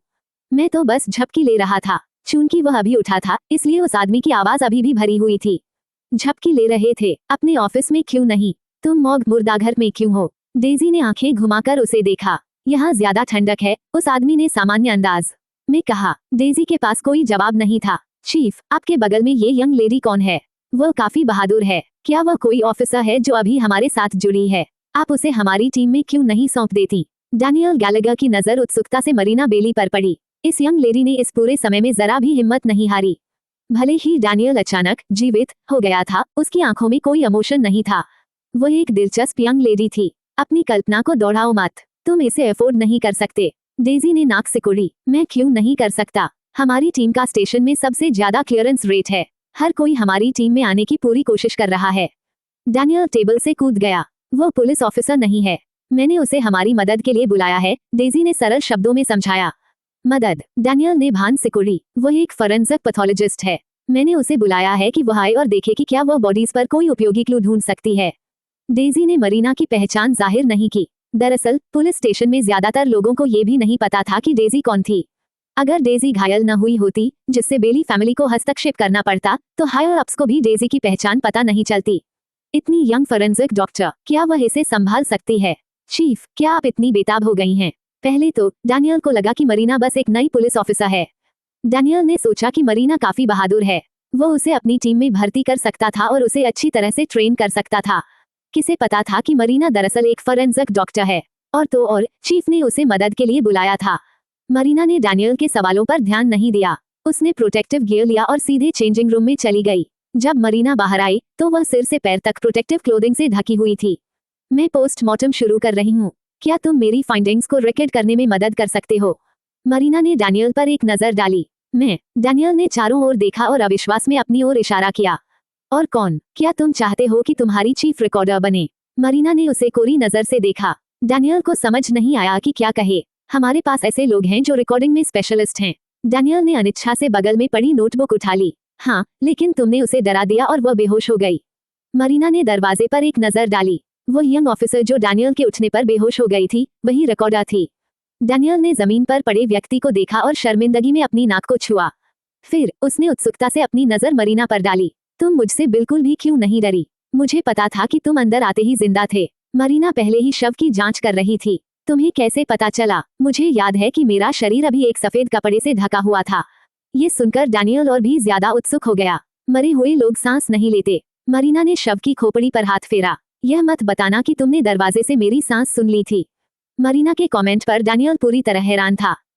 मैं तो बस झपकी ले रहा था। चूंकि वह अभी उठा था, इसलिए उस आदमी की आवाज अभी भी भरी हुई थी। झपकी ले रहे थे? अपने ऑफिस में क्यों नहीं? तुम मॉग मुर्दाघर में क्यों हो? डेजी ने आंखें घुमाकर उसे देखा। यहाँ ज्यादा ठंडक है, उस आदमी ने सामान्य अंदाज में कहा। डेजी के पास कोई जवाब नहीं था। चीफ, आपके बगल में ये यंग लेडी कौन है? वह काफी बहादुर है। क्या वह कोई ऑफिसर है जो अभी हमारे साथ जुड़ी है? आप उसे हमारी टीम में क्यों नहीं सौंप देती? डैनियल गैलेगर की नजर उत्सुकता से मरीना बेली पर पड़ी। इस यंग लेडी ने इस पूरे समय में जरा भी हिम्मत नहीं हारी। भले ही डैनियल अचानक जीवित हो गया था, उसकी आंखों में कोई इमोशन नहीं था। वह एक दिलचस्प यंग लेडी थी। अपनी कल्पना को दौड़ाओ मत, तुम इसे अफोर्ड नहीं कर सकते। डेजी ने नाक सिकुड़ी। मैं क्यों नहीं कर सकता? हमारी टीम का स्टेशन में सबसे ज्यादा क्लियरेंस रेट है। हर कोई हमारी टीम में आने की पूरी कोशिश कर रहा है। डैनियल टेबल से कूद गया। वो पुलिस ऑफिसर नहीं है, मैंने उसे हमारी मदद के लिए बुलाया है, डेजी ने सरल शब्दों में समझाया। मदद? डैनियल ने भान सिकुड़ी। वह एक फॉरेंसिक पैथोलॉजिस्ट है। मैंने उसे बुलाया है कि वह आए और देखे कि क्या वह बॉडीज पर कोई उपयोगी क्लू ढूंढ सकती है। डेजी ने मरीना की पहचान जाहिर नहीं की। दरअसल पुलिस स्टेशन में ज्यादातर लोगों को ये भी नहीं पता था कि डेजी कौन थी। अगर डेजी घायल न हुई होती, जिससे बेली फैमिली को हस्तक्षेप करना पड़ता, तो हायर अप्स को भी डेजी की पहचान पता नहीं चलती। इतनी यंग फॉरेंसिक डॉक्टर, क्या वह इसे संभाल सकती है? चीफ, क्या आप इतनी बेताब हो गई हैं? पहले तो डैनियल को लगा कि मरीना बस एक नई पुलिस ऑफिसर है। डैनियल ने सोचा कि मरीना काफी बहादुर है, वो उसे अपनी टीम में भर्ती कर सकता था और उसे अच्छी तरह से ट्रेन कर सकता था। किसे पता था कि मरीना दरअसल एक फॉरेंसिक डॉक्टर है, और तो और चीफ ने उसे मदद के लिए बुलाया था। मरीना ने डैनियल के सवालों पर ध्यान नहीं दिया। उसने प्रोटेक्टिव गियर लिया और सीधे चेंजिंग रूम में चली गई। जब मरीना बाहर आई तो वह सिर से पैर तक प्रोटेक्टिव क्लोथिंग से ढकी हुई थी। मैं पोस्टमार्टम शुरू कर रही हूँ, क्या तुम मेरी फाइंडिंग्स को रिकॉर्ड करने में मदद कर सकते हो? मरीना ने डैनियल पर एक नजर डाली। मैं? डैनियल ने चारों ओर देखा और अविश्वास में अपनी ओर इशारा किया। और कौन? क्या तुम चाहते हो कि तुम्हारी चीफ रिकॉर्डर बने? मरीना ने उसे कोरी नजर से देखा। डैनियल को समझ नहीं आया कि क्या कहे। हमारे पास ऐसे लोग हैं जो रिकॉर्डिंग में स्पेशलिस्ट हैं। डैनियल ने अनिच्छा से बगल में पड़ी नोटबुक उठा ली। हाँ, लेकिन तुमने उसे डरा दिया और वह बेहोश हो गई। मरीना ने दरवाजे पर एक नजर डाली। वो यंग ऑफिसर जो डैनियल के उठने पर बेहोश हो गई थी, वही रिकॉर्डर थी। डैनियल ने जमीन पर पड़े व्यक्ति को देखा और शर्मिंदगी में अपनी नाक को छुआ। फिर उसने उत्सुकता से अपनी नजर मरीना पर डाली। तुम मुझसे बिल्कुल भी क्यों नहीं डरी? मुझे पता था कि तुम अंदर आते ही जिंदा थे। मरीना पहले ही शव की जांच कर रही थी। तुम्हें कैसे पता चला? मुझे याद है कि मेरा शरीर अभी एक सफेद कपड़े से ढका हुआ था। ये सुनकर डैनियल और भी ज्यादा उत्सुक हो गया। मरे हुए लोग सांस नहीं लेते। मरीना ने शव की खोपड़ी पर हाथ फेरा। यह मत बताना कि तुमने दरवाजे से मेरी सांस सुन ली थी। मरीना के कमेंट पर डैनियल पूरी तरह हैरान था।